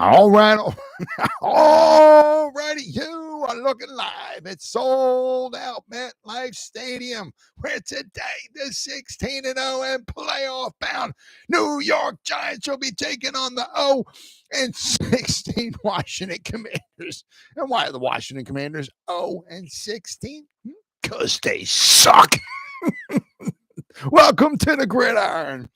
All right. All righty. You are looking live. It's sold out MetLife Stadium, where today the 16-0 and playoff bound New York Giants will be taking on the 0-16 Washington Commanders. And why are the Washington Commanders 0-16? Because they suck. Welcome to the Gridiron.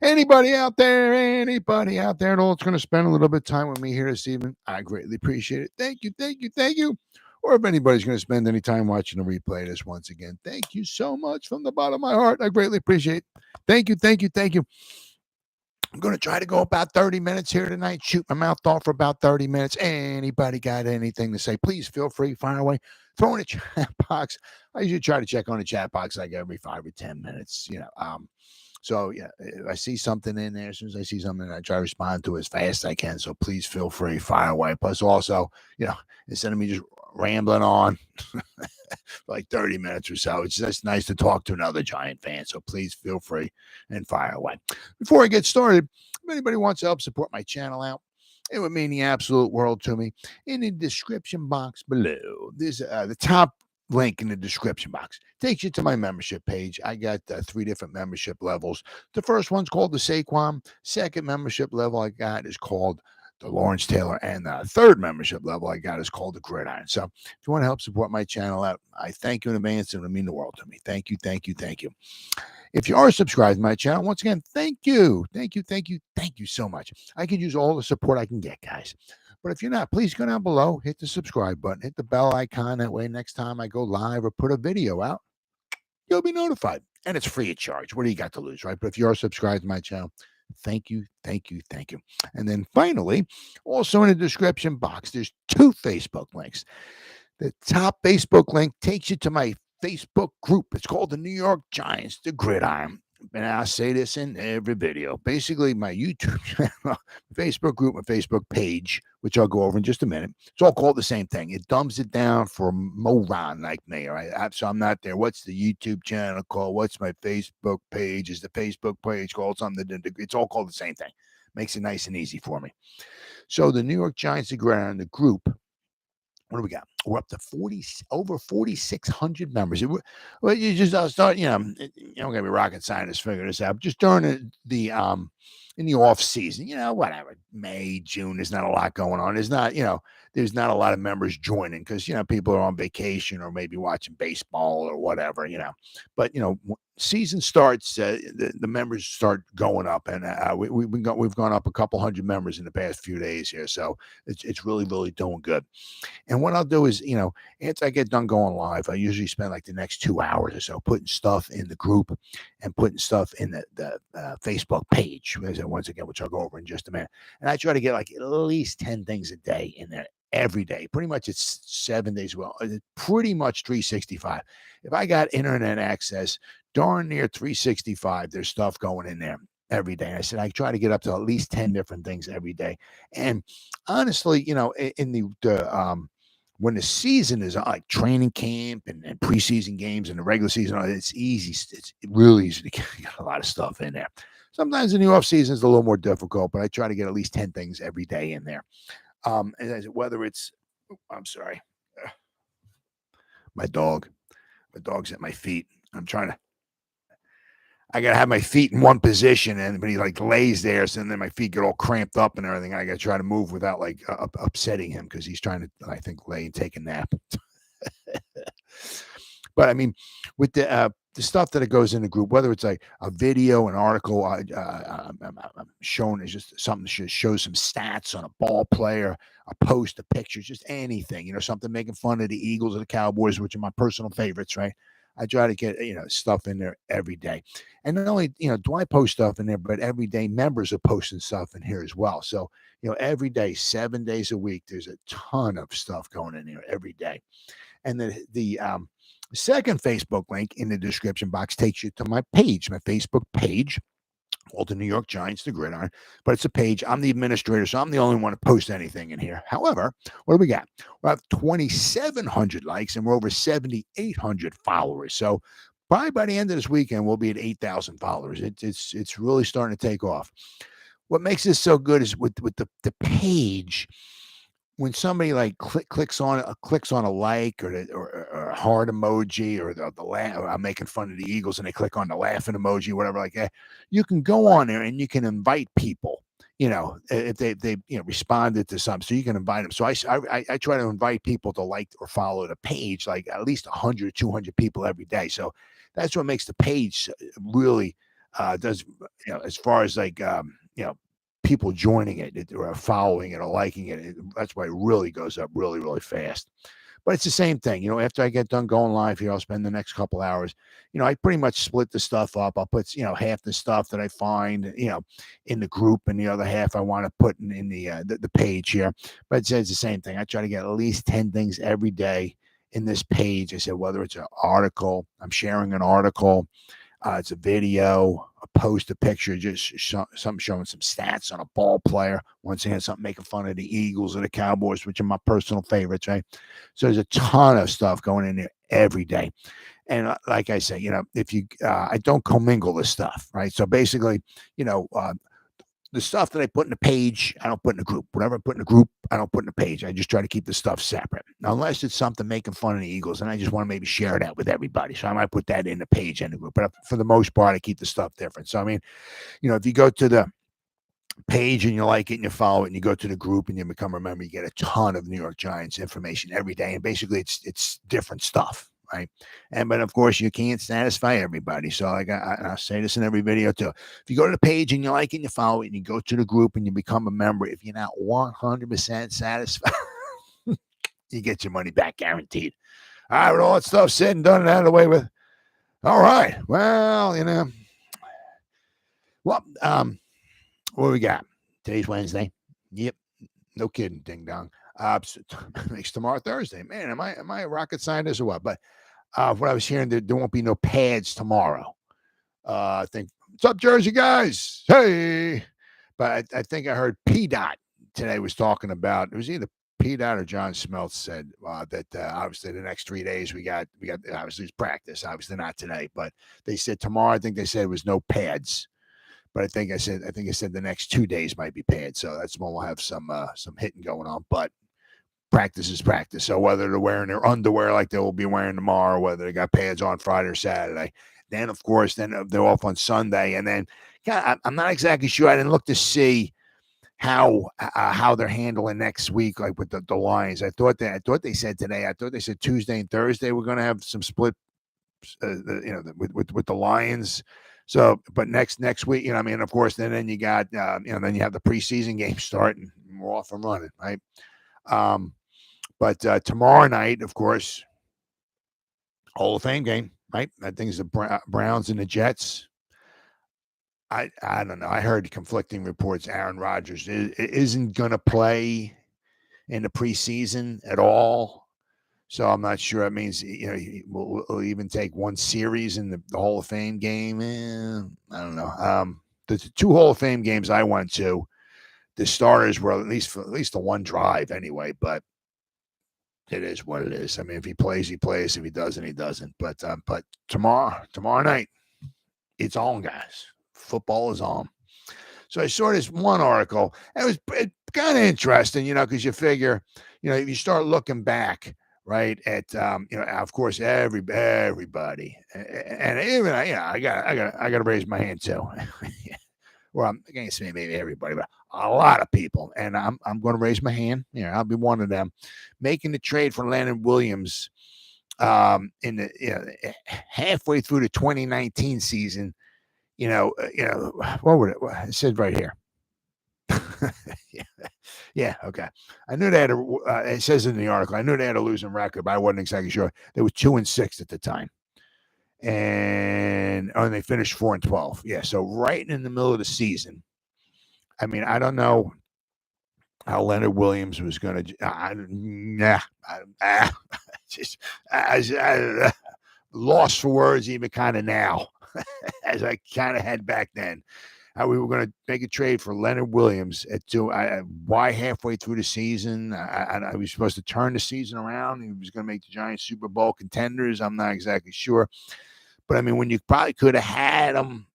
Anybody out there at all that's going to spend a little bit of time with me here this evening, I greatly appreciate it. Thank you. Or if anybody's going to spend any time watching the replay of this once again, thank you so much from the bottom of my heart. I greatly appreciate it. Thank you. I'm going to try to go about 30 minutes here tonight, shoot my mouth off for about 30 minutes. Anybody got anything to say, please feel free, fire away. Throw in the chat box. I usually try to check on the chat box like every 5 or 10 minutes, So, yeah, if I see something in there, as soon as I see something, I try to respond to it as fast as I can. So please feel free, fire away. Plus, also, instead of me just rambling on for like 30 minutes or so, it's just nice to talk to another Giant fan. So please feel free and fire away. Before I get started, if anybody wants to help support my channel out, it would mean the absolute world to me. In the description box below, there's the top link in the description box takes you to my membership page. I got 3 different membership levels. The first one's called the Saquon. Second membership level I got is called the Lawrence Taylor, and the third membership level I got is called the Gridiron. So if you want to help support my channel out, I thank you in advance. It would mean the world to me. Thank you. If you are subscribed to my channel, once again, thank you so much. I could use all the support I can get, guys. But if you're not, please go down below, hit the subscribe button, hit the bell icon. That way, next time I go live or put a video out, you'll be notified. And it's free of charge. What do you got to lose, right? But if you're subscribed to my channel, thank you. And then finally, also in the description box, there's 2 Facebook links. The top Facebook link takes you to my Facebook group. It's called the New York Giants, the Gridiron. And I say this in every video. Basically, my YouTube channel, Facebook group, my Facebook page, which I'll go over in just a minute. It's all called the same thing. It dumbs it down for a moron like me, right? So I'm not there. What's the YouTube channel called? What's my Facebook page? Is the Facebook page called something? It's all called the same thing. Makes it nice and easy for me. So the New York Giants, the Gridiron, the group. What do we got? We're up to over 4,600 members. Well, you just start, you don't gotta be rocket scientists to figure this out. Just during the in the off season, whatever, May, June, there's not a lot going on. There's not a lot of members joining because people are on vacation or maybe watching baseball or whatever, But season starts, the members start going up, and we've gone up a couple hundred members in the past few days here, so it's really doing good. And what I'll do is, after I get done going live, I usually spend like the next 2 hours or so putting stuff in the group and putting stuff in the Facebook page, once again, which I'll go over in just a minute. And I try to get like at least 10 things a day in there. Every day, pretty much it's 7 days. Well, it's pretty much 365. If I got internet access, darn near 365, there's stuff going in there every day. I said I try to get up to at least 10 different things every day. And honestly, in the when the season is like training camp and preseason games and the regular season, it's easy. It's really easy to get a lot of stuff in there. Sometimes in the off season is a little more difficult, but I try to get at least 10 things every day in there. And whether it's, I'm sorry, my dog's at my feet. I got to have my feet in one position, and when he like lays there, so then my feet get all cramped up and everything. I got to try to move without like upsetting him because he's trying to, I think, lay and take a nap. But I mean, with the stuff that it goes in the group, whether it's like a video, an article, shown as just something that shows some stats on a ball player, a post, a picture, just anything, something making fun of the Eagles or the Cowboys, which are my personal favorites, right? I try to get, stuff in there every day. And not only, do I post stuff in there, but every day members are posting stuff in here as well. So, every day, 7 days a week, there's a ton of stuff going in here every day. And the second Facebook link in the description box takes you to my page, my Facebook page, called the New York Giants, the Gridiron. But it's a page. I'm the administrator, so I'm the only one to post anything in here. However, what do we got? We have 2,700 likes, and we're over 7,800 followers. So by the end of this weekend, we'll be at 8,000 followers. It's really starting to take off. what makes this so good is with the page. When somebody like clicks on a like or a heart emoji or the laugh, or I'm making fun of the Eagles and they click on the laughing emoji, whatever like that, you can go on there and you can invite people. If they responded to something, so you can invite them. So I try to invite people to like or follow the page, like at least 100, 200 people every day. So that's what makes the page really does, as far as like people joining it or following it or liking it. That's why it really goes up really, really fast. But it's the same thing. After I get done going live here, I'll spend the next couple hours. I pretty much split the stuff up. I'll put, half the stuff that I find, in the group, and the other half I want to put in the page here. But it's the same thing. I try to get at least 10 things every day in this page. I said, whether it's an article, I'm sharing an article, it's a video, a post, a picture, just something showing some stats on a ball player. Once again, something making fun of the Eagles or the Cowboys, which are my personal favorites, right? So there's a ton of stuff going in there every day. And like I say, if you, I don't commingle this stuff, right? So basically, the stuff that I put in the page, I don't put in the group. Whatever I put in the group, I don't put in the page. I just try to keep the stuff separate. Now, unless it's something making fun of the Eagles, and I just want to maybe share that with everybody. So I might put that in the page and the group. But for the most part, I keep the stuff different. So, I mean, if you go to the page and you like it and you follow it and you go to the group and you become a member, you get a ton of New York Giants information every day. And basically, it's different stuff. Right. But of course, you can't satisfy everybody. So I say this in every video too. If you go to the page and you like it and you follow it and you go to the group and you become a member, if you're not 100% satisfied, you get your money back guaranteed. All right. With all that stuff said and done and out of the way with. All right. Well, what do we got? Today's Wednesday. Yep. No kidding. Ding dong. Makes tomorrow Thursday. Man, am I a rocket scientist or what? But what I was hearing, there won't be no pads tomorrow. I think, what's up, Jersey guys? Hey. But I think I heard P-Dot today was talking about, it was either P-Dot or John Smeltz said that obviously the next 3 days we got obviously it's practice, obviously not today, but they said tomorrow, I think they said it was no pads. But I think I said the next 2 days might be pads. So that's when we'll have some hitting going on. But practice is practice. So whether they're wearing their underwear like they will be wearing tomorrow, whether they got pads on Friday or Saturday, then of course, then they're off on Sunday. And then I'm not exactly sure. I didn't look to see how they're handling next week, like with the Lions. I thought they said today. I thought they said Tuesday and Thursday we're going to have some split, with the Lions. So, but next week, I mean, of course, then you got, then you have the preseason game starting. We're off and running, right? But tomorrow night, of course, Hall of Fame game, right? I think it's the Browns and the Jets. I don't know. I heard conflicting reports. Aaron Rodgers isn't going to play in the preseason at all. So I'm not sure. That means, we'll even take one series in the Hall of Fame game. I don't know. The 2 Hall of Fame games I went to, the starters were at least the one drive anyway, but it is what it is. I mean, if he plays, he plays. If he doesn't, he doesn't. But tomorrow night, it's on, guys. Football is on. So I saw this one article. And it was kind of interesting, because you figure, if you start looking back, right, at of course, everybody, and even I got to raise my hand too. Well, I'm against me, maybe everybody, but a lot of people, and I'm going to raise my hand. I'll be one of them, making the trade for Leonard Williams, in the halfway through the 2019 season. What would it said right here? Yeah, okay. I knew they had it says in the article, I knew they had a losing record, but I wasn't exactly sure. They were 2-6 at the time. And they finished 4-12. Yeah, so right in the middle of the season. I mean, I don't know how Leonard Williams was going to. Just lost for words, even kind of now, as I kind of had back then. How we were going to make a trade for Leonard Williams at why halfway through the season? I was supposed to turn the season around. He was going to make the Giants Super Bowl contenders. I'm not exactly sure. But, I mean, when you probably could have had him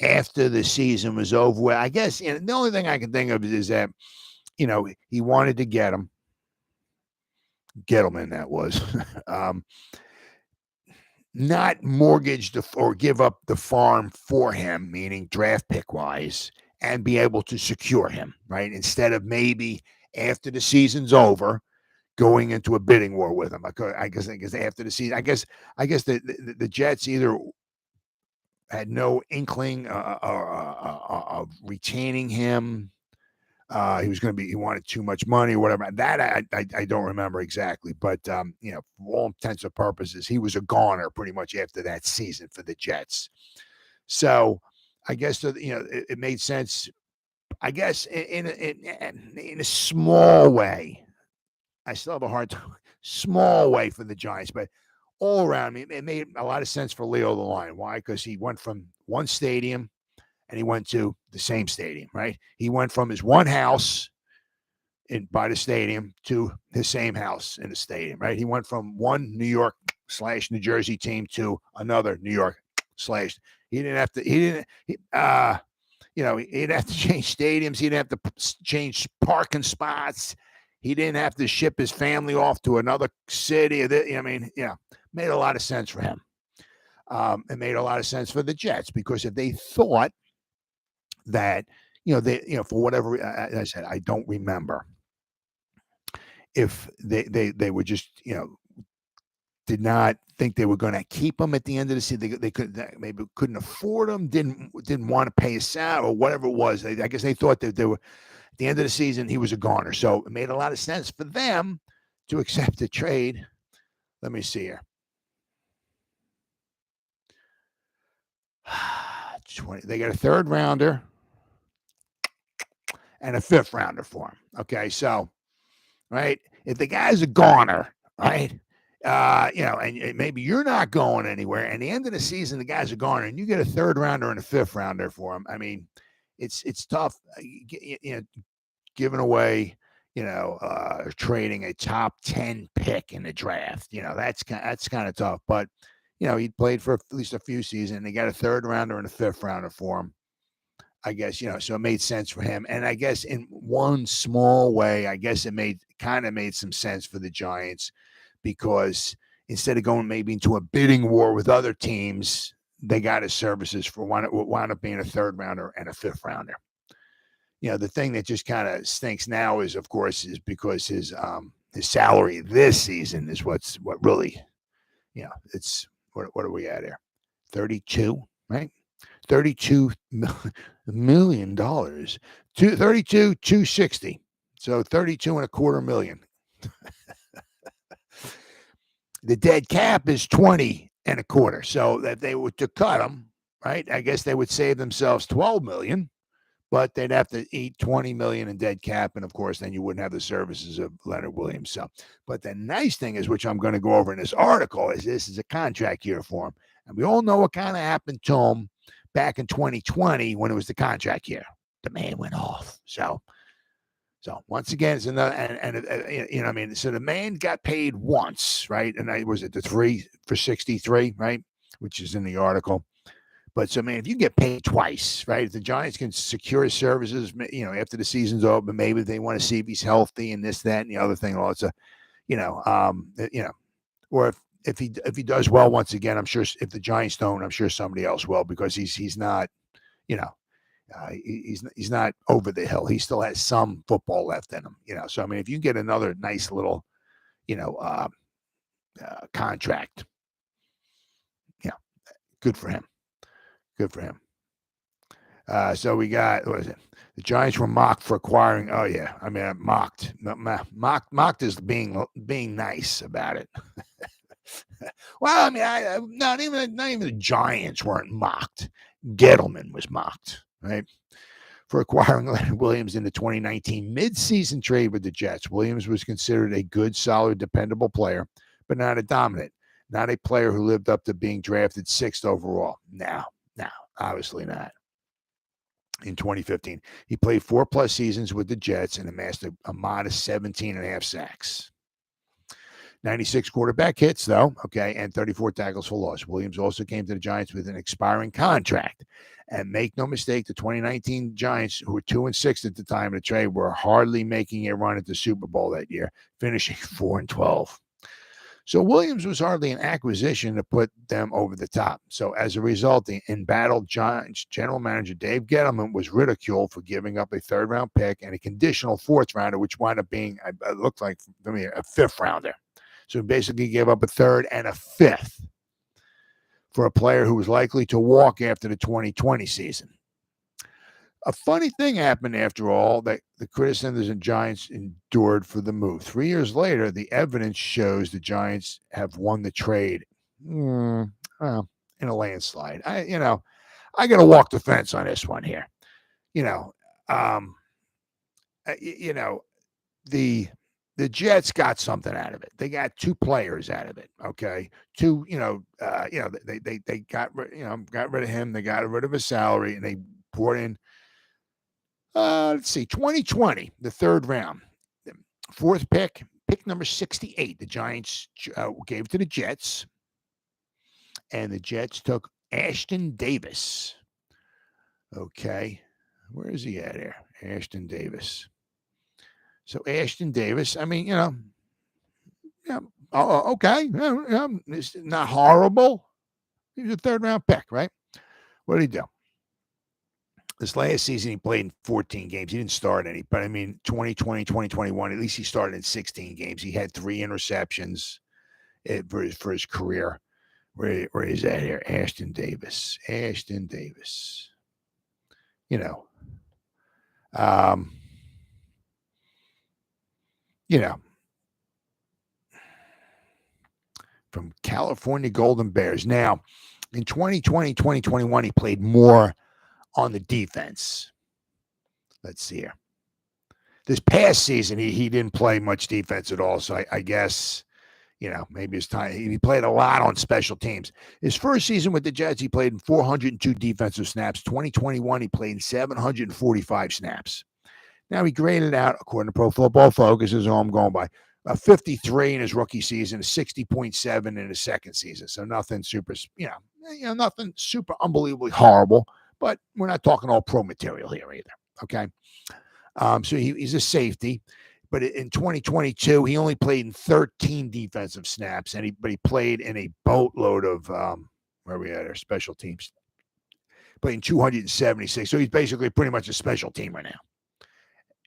after the season was over with. I guess the only thing I can think of is that, he wanted to get him. Gettleman, that was. Not mortgage or give up the farm for him, meaning draft pick wise, and be able to secure him, right? Instead of maybe after the season's over, going into a bidding war with him. I guess after the season, I guess the Jets either had no inkling of retaining him. He wanted too much money or whatever. That I don't remember exactly, but for all intents and purposes, he was a goner pretty much after that season for the Jets. So I guess it made sense. I guess in a small way. I still have a hard time. Small way for the Giants, but all around me, it made a lot of sense for Leo the Lion. Why? Because he went from one stadium and he went to the same stadium, right? He went from his one house by the stadium to his same house in the stadium, right? He went from one New York/New Jersey team to another New York/ He didn't have to. He didn't have to change stadiums. He didn't have to change parking spots. He didn't have to ship his family off to another city. Made a lot of sense for him. It made a lot of sense for the Jets because if they thought that, for whatever, as I said, I don't remember if they were just, did not think they were going to keep him at the end of the season. They maybe couldn't afford him, didn't want to pay his salary or whatever it was. I guess they thought that they were at the end of the season, he was a goner. So it made a lot of sense for them to accept the trade. Let me see here. 20. They got a third rounder and a fifth rounder for him. Okay, so right, if the guy's a goner, right, and maybe you're not going anywhere, and the end of the season the guy's a goner, and you get a third rounder and a fifth rounder for him. I mean, it's tough, giving away, trading a top 10 pick in the draft. That's kind of tough, but. He played for at least a few seasons. They got a third rounder and a fifth rounder for him. I guess, so it made sense for him. And I guess in one small way, I guess it made some sense for the Giants because instead of going maybe into a bidding war with other teams, they got his services for what wound up being a third rounder and a fifth rounder. The thing that just kind of stinks now is because his salary this season is what really, it's. What are we at here? 32, right? $32 million. 260. So 32.25 million. The dead cap is 20.25. So if they were to cut him, right? I guess they would save themselves 12 million, but they'd have to eat 20 million in dead cap, and of course, then you wouldn't have the services of Leonard Williams. So, but the nice thing is, which I'm going to go over in this article, is this is a contract year for him, and we all know what kind of happened to him back in 2020 when it was the contract year. The man went off. So once again, it's another, and so the man got paid once, right? And I was it the 3 for 63, right? Which is in the article. But so, man, if you get paid twice, right? If the Giants can secure his services, after the season's over, maybe they want to see if he's healthy and this, that, and the other thing. All it's or if he does well once again, I'm sure if the Giants don't, I'm sure somebody else will because he's not, he's not over the hill. He still has some football left in him, So I mean, if you get another nice little, contract, good for him. Good for him. So we got, what is it? The Giants were mocked for acquiring. Oh yeah, I mean mocked is being nice about it. Well, I mean, not even the Giants weren't mocked. Gettleman was mocked, right, for acquiring Leonard Williams in the 2019 midseason trade with the Jets. Williams was considered a good, solid, dependable player, but not a dominant. Not a player who lived up to being drafted 6th overall. No, obviously not. In 2015, he played 4+ seasons with the Jets and amassed a modest 17.5 sacks. 96 quarterback hits, though, okay, and 34 tackles for loss. Williams also came to the Giants with an expiring contract And make no mistake, the 2019 Giants, who were 2-6 at the time of the trade, were hardly making a run at the Super Bowl that year, finishing 4-12. So Williams was hardly an acquisition to put them over the top. So as a result, the embattled Giants general manager Dave Gettleman was ridiculed for giving up a third-round pick and a conditional fourth rounder, which wound up being, it looked like for me, a fifth rounder. So he basically gave up a third and a fifth for a player who was likely to walk after the 2020 season. A funny thing happened after all that the criticisms and Giants endured for the move. 3 years later, the evidence shows the Giants have won the trade in a landslide. I got to walk the fence on this one here. The Jets got something out of it. They got two players out of it. Okay, they got rid of him. They got rid of his salary, and they brought in. Let's see, 2020, the third round, fourth pick number 68. The Giants gave to the Jets, and the Jets took Ashton Davis. Okay, where is he at here? Ashton Davis. So Ashton Davis, okay, it's not horrible. He was a third round pick, right? What did he do? This last season, he played in 14 games. He didn't start any, but 2020, 2021, at least he started in 16 games. He had 3 interceptions for his career. Where is that here? Ashton Davis. From California Golden Bears. Now, in 2020, 2021, he played more on the defense. Let's see here. This past season, he didn't play much defense at all. So I guess, maybe his time. He played a lot on special teams. His first season with the Jets, he played in 402 defensive snaps. 2021, he played in 745 snaps. Now he graded out, according to Pro Football Focus, is all I'm going by, a 53 in his rookie season, a 60.7 in his second season. So nothing super, nothing super unbelievably horrible. But we're not talking all pro material here either, okay? So he's a safety. But in 2022, he only played in 13 defensive snaps, but he played in a boatload of, where we at our special teams. Played in 276. So he's basically pretty much a special teamer now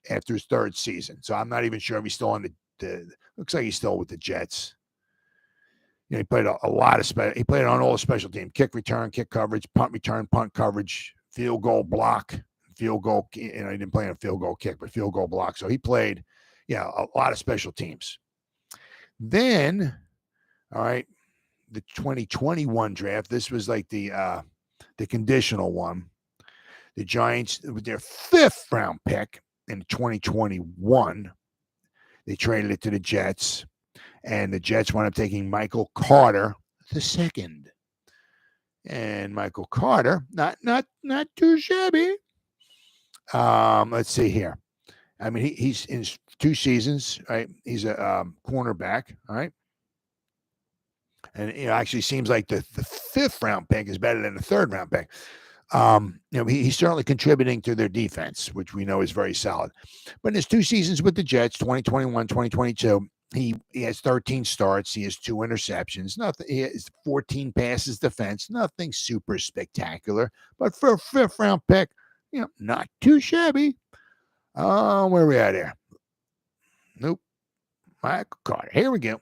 after his third season. So I'm not even sure if he's still on looks like he's still with the Jets. He played a lot of he played on all the special teams: kick return, kick coverage, punt return, punt coverage, field goal block, field goal. He didn't play on a field goal kick, but field goal block. So he played, a lot of special teams. Then, all right, the 2021 draft. This was like the conditional one. The Giants, with their 5th round pick in 2021, they traded it to the Jets. And the Jets wound up taking Michael Carter II. And Michael Carter, not too shabby. Let's see here. He's in 2 seasons, right? He's a cornerback, all right? And actually seems like the 5th round pick is better than the 3rd round pick. He's certainly contributing to their defense, which we know is very solid. But in his 2 seasons with the Jets, 2021, 2022, he has 13 starts. He has 2 interceptions. Nothing. He has 14 passes defense. Nothing super spectacular. But for a 5th round pick, not too shabby. Where are we at here? Nope. Michael Carter. Here we go.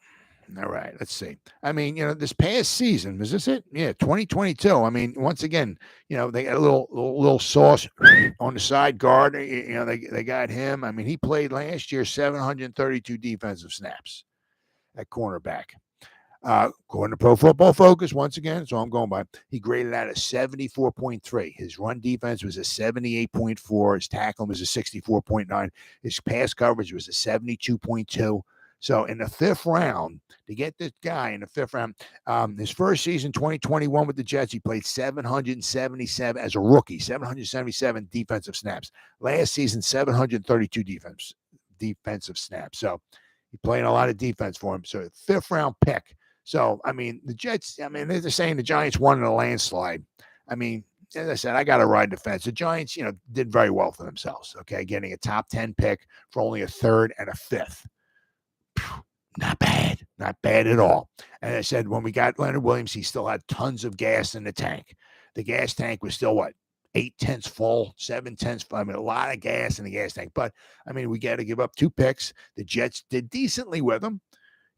All right, let's see. This past season, is this it? Yeah, 2022. Once again, they got a little sauce on the side guard. They got him. He played last year 732 defensive snaps at cornerback. According to Pro Football Focus, once again, so I'm going by, he graded out a 74.3. His run defense was a 78.4. His tackling was a 64.9. His pass coverage was a 72.2. So in the 5th round, to get this guy in the 5th round, his first season, 2021 with the Jets, he played 777 as a rookie, 777 defensive snaps. Last season, 732 defensive snaps. So he played a lot of defense for him. So 5th round pick. So, the Jets, they're saying the Giants won in a landslide. as I said, I got to ride the fence. The Giants, did very well for themselves. Okay, getting a top 10 pick for only a third and a fifth. Not bad at all. And I said, when we got Leonard Williams, he still had tons of gas in the tank. The gas tank was still 8/10 full, 7/10 full. I mean, a lot of gas in the gas tank. But I mean, we got to give up 2 picks. The Jets did decently with them,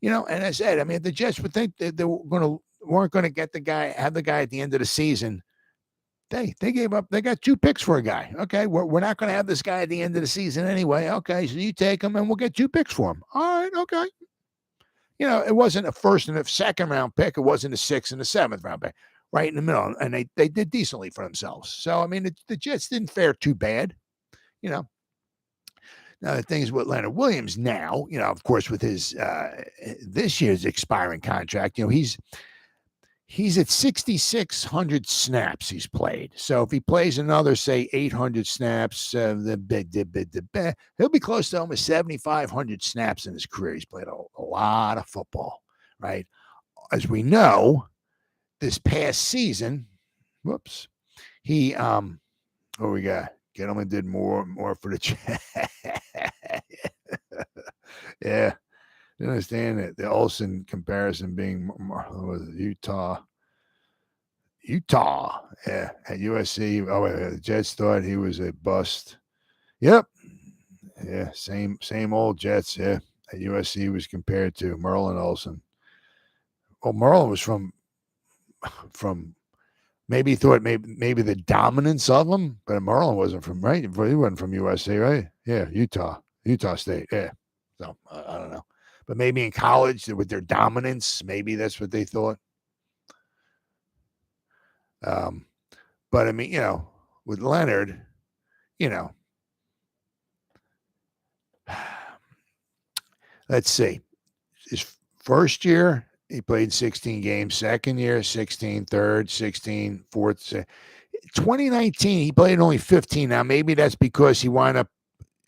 And I said, I mean, the Jets would think that they weren't going to have the guy at the end of the season. They gave up. They got 2 picks for a guy. Okay, we're not going to have this guy at the end of the season anyway. Okay, so you take him, and we'll get 2 picks for him. All right, okay. It wasn't a first and a second round pick. It wasn't a 6th and a 7th round pick, right in the middle. And they did decently for themselves. So, I mean, the Jets didn't fare too bad. Now, the things with Leonard Williams now, of course, with his this year's expiring contract, he's at 6,600 snaps he's played. So if he plays another, say, 800 snaps, he'll be close to almost 7,500 snaps in his career. He's played a lot of football, right? As we know, this past season, he, what we got? Gettleman did more for the yeah. I understand that the Olsen comparison being Utah, yeah, at USC. Oh, the Jets thought he was a bust. Yep, yeah, same old Jets. Yeah, at USC he was compared to Merlin Olsen. Well, Merlin was from maybe he thought maybe the dominance of him, but Merlin wasn't from right. He wasn't from USC, right? Yeah, Utah State. Yeah, so I don't know. But maybe in college, with their dominance, maybe that's what they thought. But I mean, with Leonard, let's see. His first year, he played 16 games. Second year, 16. Third, 16. Fourth, 2019, he played only 15. Now, maybe that's because he wound up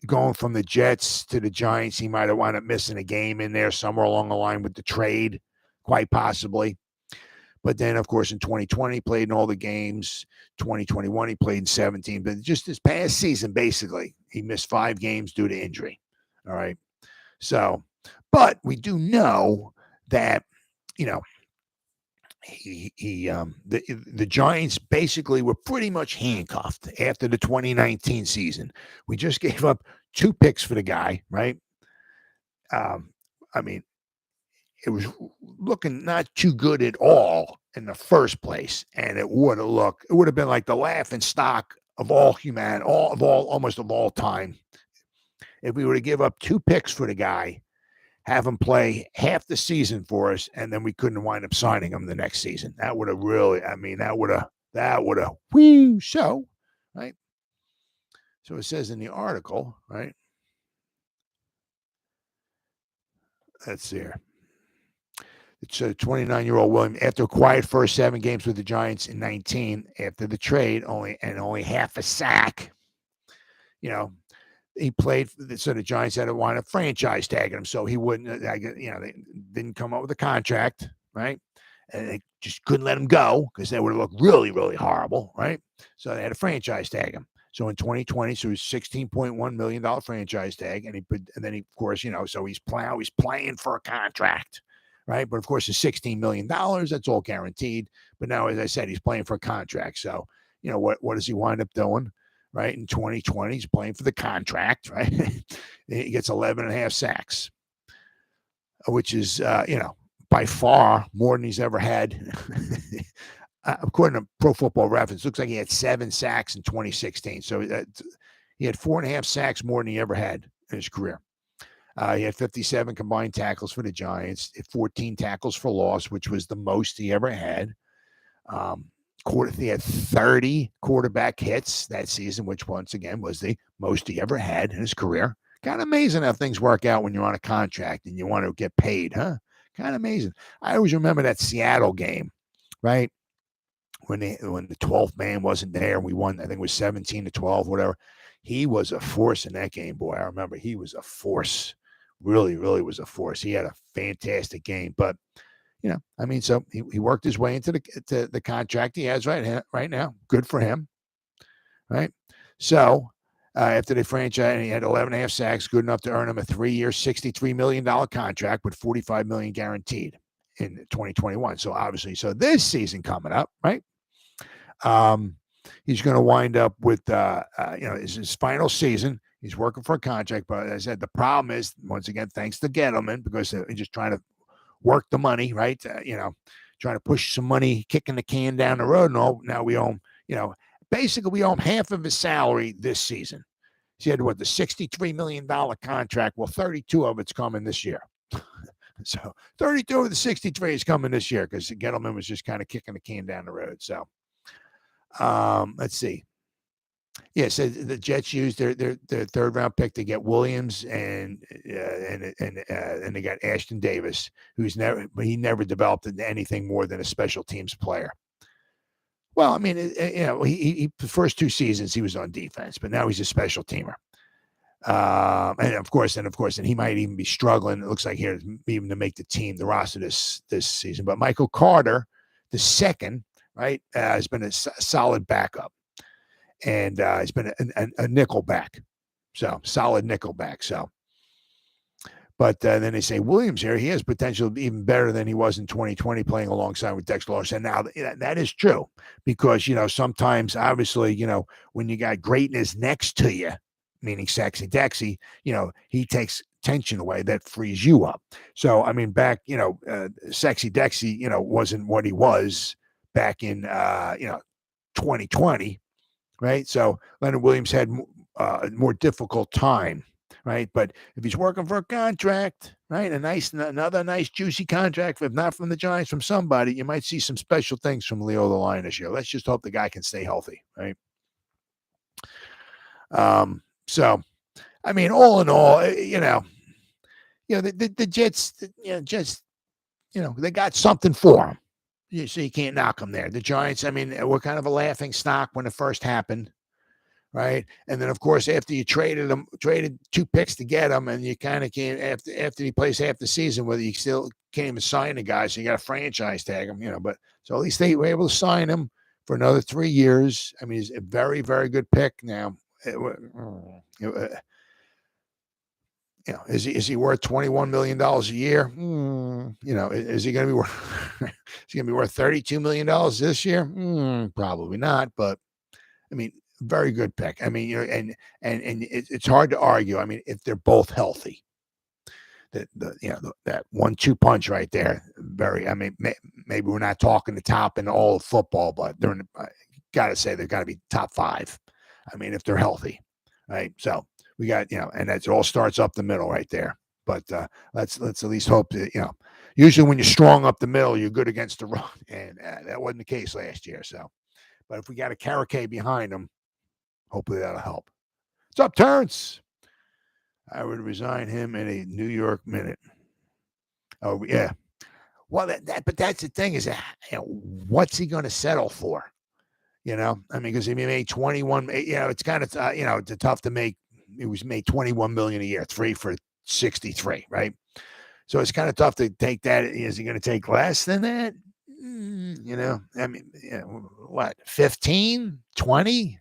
going from the Jets to the Giants. He might have wound up missing a game in there somewhere along the line with the trade, quite possibly. But then, of course, in 2020, he played in all the games. 2021, he played in 17. But just this past season, basically, he missed 5 games due to injury. All right. So, but we do know that, the Giants basically were pretty much handcuffed after the 2019 season. We just gave up 2 picks for the guy, right? I mean, it was looking not too good at all in the first place, and it would have been like the laughing stock of almost all time if we were to give up 2 picks for the guy, have him play half the season for us, and then we couldn't wind up signing him the next season. That would have really, that would have, so, right? So it says in the article, right? Let's see here. It's a 29-year-old William, after a quiet first 7 games with the Giants in 19, after the trade, only half a sack, he played, so the Giants had to wind up franchise tagging him, so he wouldn't, they didn't come up with a contract, right? And they just couldn't let him go because they would have looked really, really horrible, right? So they had to franchise tag him. So in 2020, so it was $16.1 million franchise tag, and then he, of course, so he's playing for a contract, right? But of course, it's $16 million. That's all guaranteed. But now, as I said, he's playing for a contract. So, what does he wind up doing? Right, in 2020, he's playing for the contract, right? He gets 11.5 sacks, which is, by far more than he's ever had. According to Pro Football Reference, looks like he had 7 sacks in 2016. So he had 4.5 sacks more than he ever had in his career. He had 57 combined tackles for the Giants, 14 tackles for loss, which was the most he ever had. He had 30 quarterback hits that season, which once again was the most he ever had in his career. Kind of amazing how things work out when you're on a contract and you want to get paid, huh? Kind of amazing. I always remember that Seattle game, right? When the 12th man wasn't there, we won. I think it was 17-12, whatever. He was a force in that game, boy. I remember he was a force. Really, really was a force. He had a fantastic game, but So he worked his way into the contract he has right now. Good for him, right? So after they franchise, he had 11.5 sacks, good enough to earn him a 3-year, $63 million contract with $45 million guaranteed in 2021. So obviously, this season coming up, right? He's going to wind up with, his final season. He's working for a contract, but as I said, the problem is, once again, thanks to Gettleman, because they're just trying to work the money, right? Trying to push some money, kicking the can down the road. And all, now we owe him, basically we owe him half of his salary this season. He had the $63 million contract. Well, 32 of it's coming this year. So 32 of the 63 is coming this year because Gettleman was just kind of kicking the can down the road. So let's see. Yeah, so the Jets used their third round pick to get Williams and they got Ashton Davis, he never developed into anything more than a special teams player. Well, I mean, he the first 2 seasons he was on defense, but now he's a special teamer. And of course, he might even be struggling. It looks like here even to make the roster this season. But Michael Carter, the second, right, has been a solid backup, and he's been a nickel back, so solid nickel back. So, but then they say Williams here, he has potential to be even better than he was in 2020 playing alongside with Dexter Lawrence. And now that is true because sometimes obviously when you got greatness next to you, meaning Sexy Dexy, he takes tension away that frees you up. So I mean, back Sexy Dexy wasn't what he was back in 2020, right? So Leonard Williams had a more difficult time, right? But if he's working for a contract, right, another nice juicy contract, if not from the Giants, from somebody, you might see some special things from Leo the Lion this year. Let's just hope the guy can stay healthy, right? So, I mean, all in all, the Jets, they got something for him. So you can't knock them there. The Giants, I mean, were kind of a laughing stock when it first happened, right? And then, of course, after you traded 2 picks to get him, and you kind of can't, after he plays half the season, whether you still can't even sign the guy, so you got to franchise tag him, but so at least they were able to sign him for another 3 years. I mean, he's a very, very good pick now. Is he worth $21 million a year? Is he going to be worth? Is he going to be worth $32 million this year? Probably not. But I mean, very good pick. I mean, and it's hard to argue. I mean, if they're both healthy, that 1-2 punch right there. Very. I mean, maybe we're not talking the top in all of football, but got to say they've got to be top 5. I mean, if they're healthy, right? So we got, and it all starts up the middle right there. But let's at least hope that, usually when you're strong up the middle, you're good against the run. And that wasn't the case last year. So, but if we got a Carriquet behind them, hopefully that'll help. What's up, Terrence? I would resign him in a New York minute. Oh, yeah. Well, but that's the thing is, what's he going to settle for? I mean, because if he made 21, it's kind of, it's tough to make. It was made 21 million a year, 3 for 63, right? So it's kind of tough to take that. Is he going to take less than that? I mean, what, 15, 20,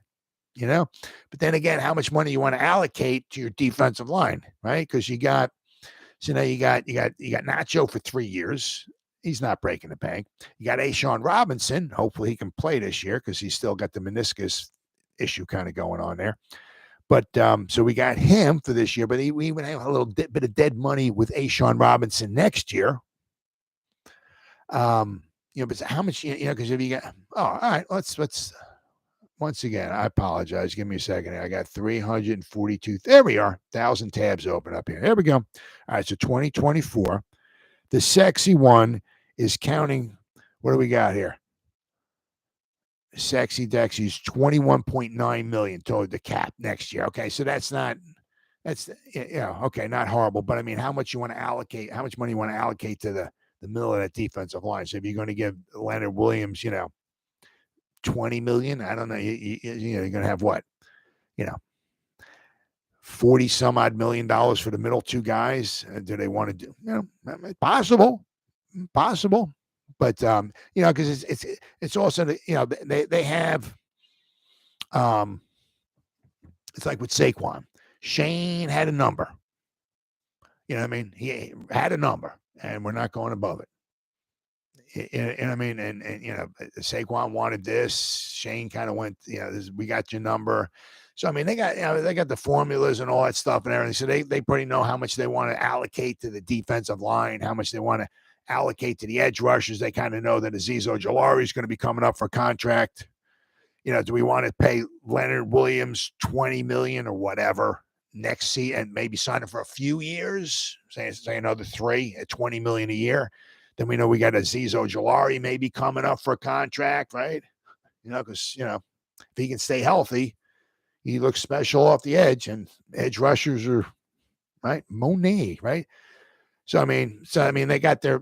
but then again, how much money you want to allocate to your defensive line, right? Because now you got Nacho for 3 years. He's not breaking the bank. You got A'Shawn Robinson. Hopefully he can play this year because he's still got the meniscus issue kind of going on there. But so we got him for this year, but we even have a little bit of dead money with A'Shawn Robinson next year. But how much, because if you got, all right, let's once again, I apologize. Give me a second. I got 342. There we are. 1,000 tabs open up here. There we go. All right. So 2024, the sexy one is counting. What do we got here? Sexy Dexy's 21.9 million toward the cap next year. Okay. So okay. Not horrible, but I mean, how much money you want to allocate to the middle of that defensive line. So if you're going to give Leonard Williams, 20 million, I don't know. You're going to have what, 40 some odd $1 million for the middle 2 guys. Do they want to do, possible, Possible, but because it's also they have it's like with Saquon. Shane had a number. You know what I mean? He had a number, and we're not going above it. And I mean, and Saquon wanted this. Shane kind of went, we got your number. So I mean, they got the formulas and all that stuff and everything. So they pretty know how much they want to allocate to the defensive line, how much they want to allocate to the edge rushers. They kind of know that Azeez Ojulari is going to be coming up for contract. Do we want to pay Leonard Williams $20 million or whatever next season and maybe sign him for a few years, say another 3 at $20 million a year? Then we know we got Azeez Ojulari maybe coming up for a contract, right? Because, if he can stay healthy, he looks special off the edge, and edge rushers are, right? Monet, right? So I mean, they got their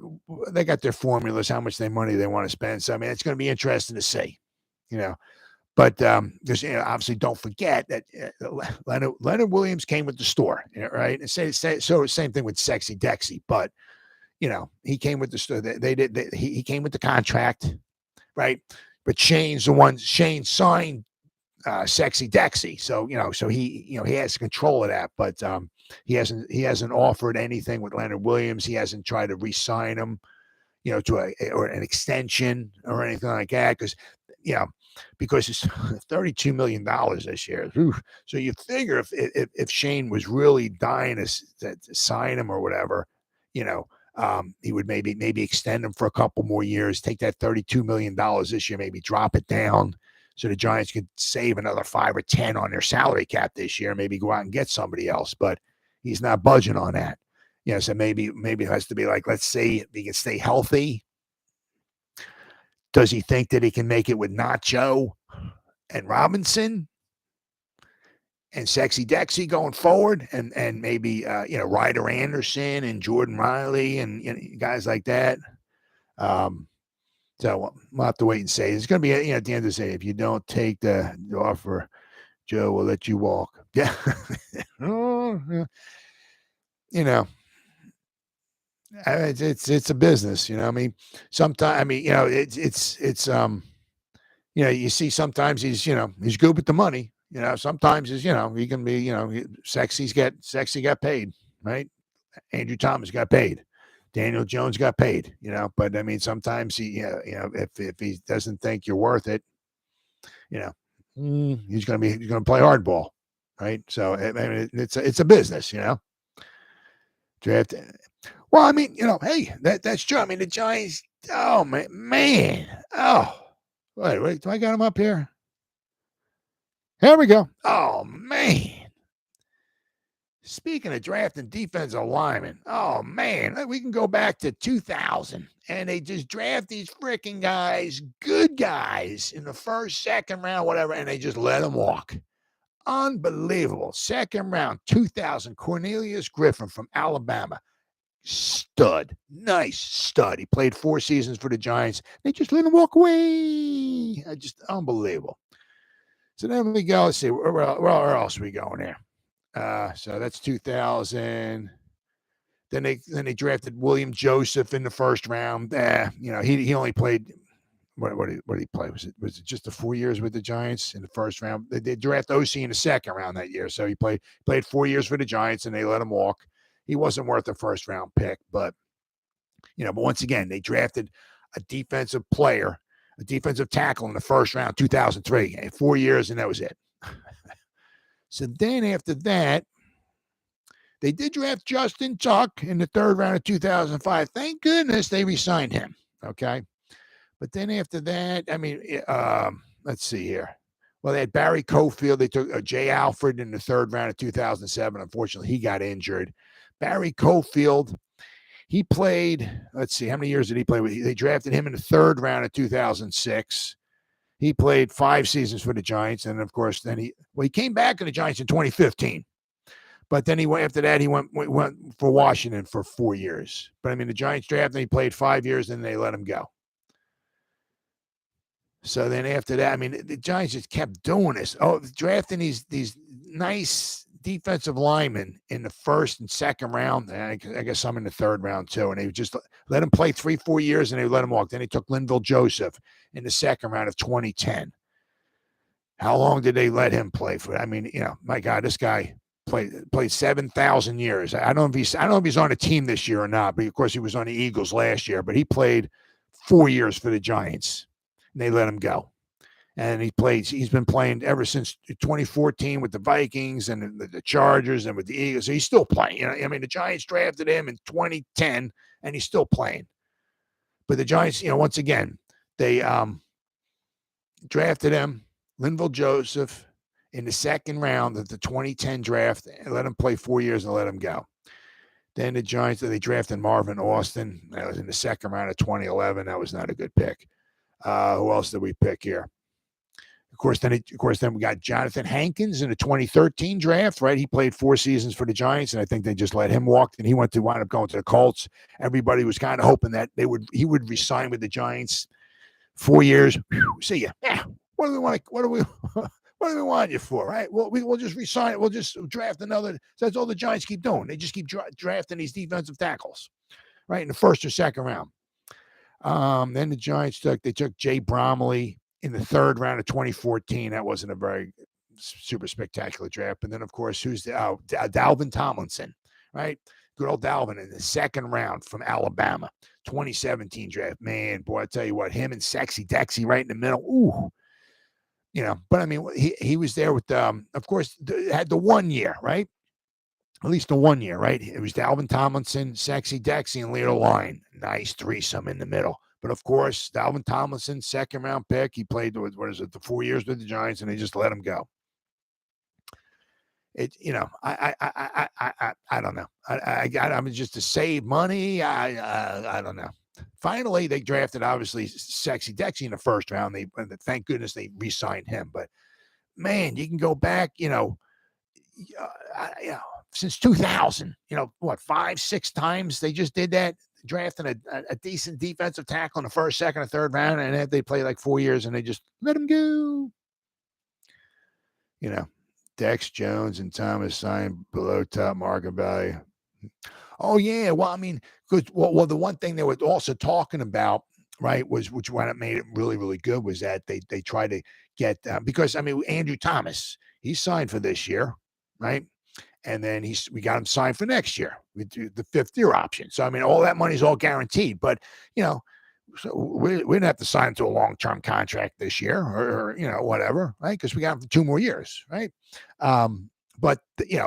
formulas, how much money they want to spend. So I mean, it's going to be interesting to see, But just obviously, don't forget that Leonard Williams came with the store, right? And so same thing with Sexy Dexy, but he came with the store. He came with the contract, right? But Shane signed Sexy Dexy, so he has control of that. But he hasn't offered anything with Leonard Williams. He hasn't tried to re-sign him, to or an extension or anything like that, because it's $32 million this year. So you figure if Shane was really dying to sign him or whatever, he would maybe extend him for a couple more years, take that $32 million this year, maybe drop it down so the Giants could save another 5 or 10 on their salary cap this year, maybe go out and get somebody else. But he's not budging on that. So maybe it has to be like, let's say if he can stay healthy. Does he think that he can make it with Nacho and Robinson and Sexy Dexy going forward, and maybe Ryder Anderson and Jordan Riley and guys like that? So we'll have to wait and see. It's going to be at the end of the day, if you don't take the offer, Joe will let you walk. Yeah. It's a business, I mean, sometimes, I mean, it's you see sometimes he's good with the money, sometimes he can be, sexy got paid, right? Andrew Thomas got paid. Daniel Jones got paid, but I mean, sometimes if he doesn't think you're worth it, he's going to play hardball, right? So I mean, it's a business, draft. Well, I mean, hey, that's true. I mean, the Giants. Oh man. Oh, wait. Do I got him up here? Here we go. Oh man. Speaking of drafting defensive linemen, oh man, we can go back to 2000, and they just draft these freaking guys, good guys, in the first, second round, whatever, and they just let them walk. Unbelievable. Second round, 2000, Cornelius Griffin from Alabama. Stud. Nice stud. He played 4 seasons for the Giants. They just let him walk away. Just unbelievable. So then we go. Let's see. Where else are we going here? So that's 2000. Then they drafted William Joseph in the first round. He only played. What did he play? Was it just the 4 years with the Giants in the first round? They draft OC in the second round that year. So he played 4 years for the Giants, and they let him walk. He wasn't worth a first round pick, but once again, they drafted a defensive player, a defensive tackle in the first round, 2003, 4 years, and that was it. So then after that, they did draft Justin Tuck in the third round of 2005. Thank goodness they re-signed him. Okay. But then after that, I mean, let's see here. Well, they had Barry Cofield. They took Jay Alfred in the third round of 2007. Unfortunately, he got injured. Barry Cofield, he played, let's see, how many years did he play? They drafted him in the third round of 2006. He played 5 seasons for the Giants. And, of course, then he came back to the Giants in 2015. But then after that, he went for Washington for 4 years. But, I mean, the Giants drafted him. He played 5 years, and they let him go. So then after that, I mean, the Giants just kept doing this. Oh, drafting these nice defensive linemen in the first and second round. And I guess some in the third round too. And they just let him play 3-4 years and they let him walk. Then they took Linville Joseph in the second round of 2010. How long did they let him play for? I mean, my God, this guy played 7,000 years. I don't know if he's on a team this year or not, but of course he was on the Eagles last year, but he played 4 years for the Giants and they let him go. And he's been playing ever since 2014 with the Vikings and the Chargers and with the Eagles. So he's still playing. I mean, the Giants drafted him in 2010 and he's still playing. But the Giants, once again, they drafted him, Linville Joseph, in the second round of the 2010 draft and let him play 4 years and let him go. Then the Giants, they drafted Marvin Austin. That was in the second round of 2011. That was not a good pick. Who else did we pick here? Of course, then we got Jonathan Hankins in the 2013 draft, right? He played 4 seasons for the Giants, and I think they just let him walk, and he wind up going to the Colts. Everybody was kind of hoping that he would resign with the Giants. 4 years, see ya. Yeah, what do we want you for, right? We'll just resign. We'll just draft another. So that's all the Giants keep doing. They just keep drafting these defensive tackles, right, in the first or second round. Then the Giants took Jay Bromley in the third round of 2014. That wasn't a very super spectacular draft. And then, of course, who's Dalvin Tomlinson, right? Good old Dalvin in the second round from Alabama, 2017 draft. Man, boy, I tell you what, him and Sexy Dexy right in the middle. Ooh. But I mean, he was there with, of course, had the 1 year, right? At least the 1 year, right? It was Dalvin Tomlinson, Sexy Dexy, and Leo Line. Nice threesome in the middle. But of course, Dalvin Tomlinson, second round pick. He played the 4 years with the Giants, and they just let him go. I don't know. I'm just to save money. I don't know. Finally, they drafted obviously Sexy Dexy in the first round. Thank goodness they re-signed him. But man, you can go back, since 2000. 5-6 times they just did that. Drafting a decent defensive tackle in the first, second, or third round, and then they play like 4 years, and they just let him go. Dex Jones and Thomas signed below top market value. Oh yeah, well, I mean, because the one thing they were also talking about, right, was which one made it really, really good was that they tried to get because I mean Andrew Thomas, he signed for this year, right? And then we got him signed for next year with the 5th year option. So, I mean, all that money's all guaranteed. But, so we didn't have to sign him to a long-term contract this year or whatever, right? Because we got him for 2 more years, right? But,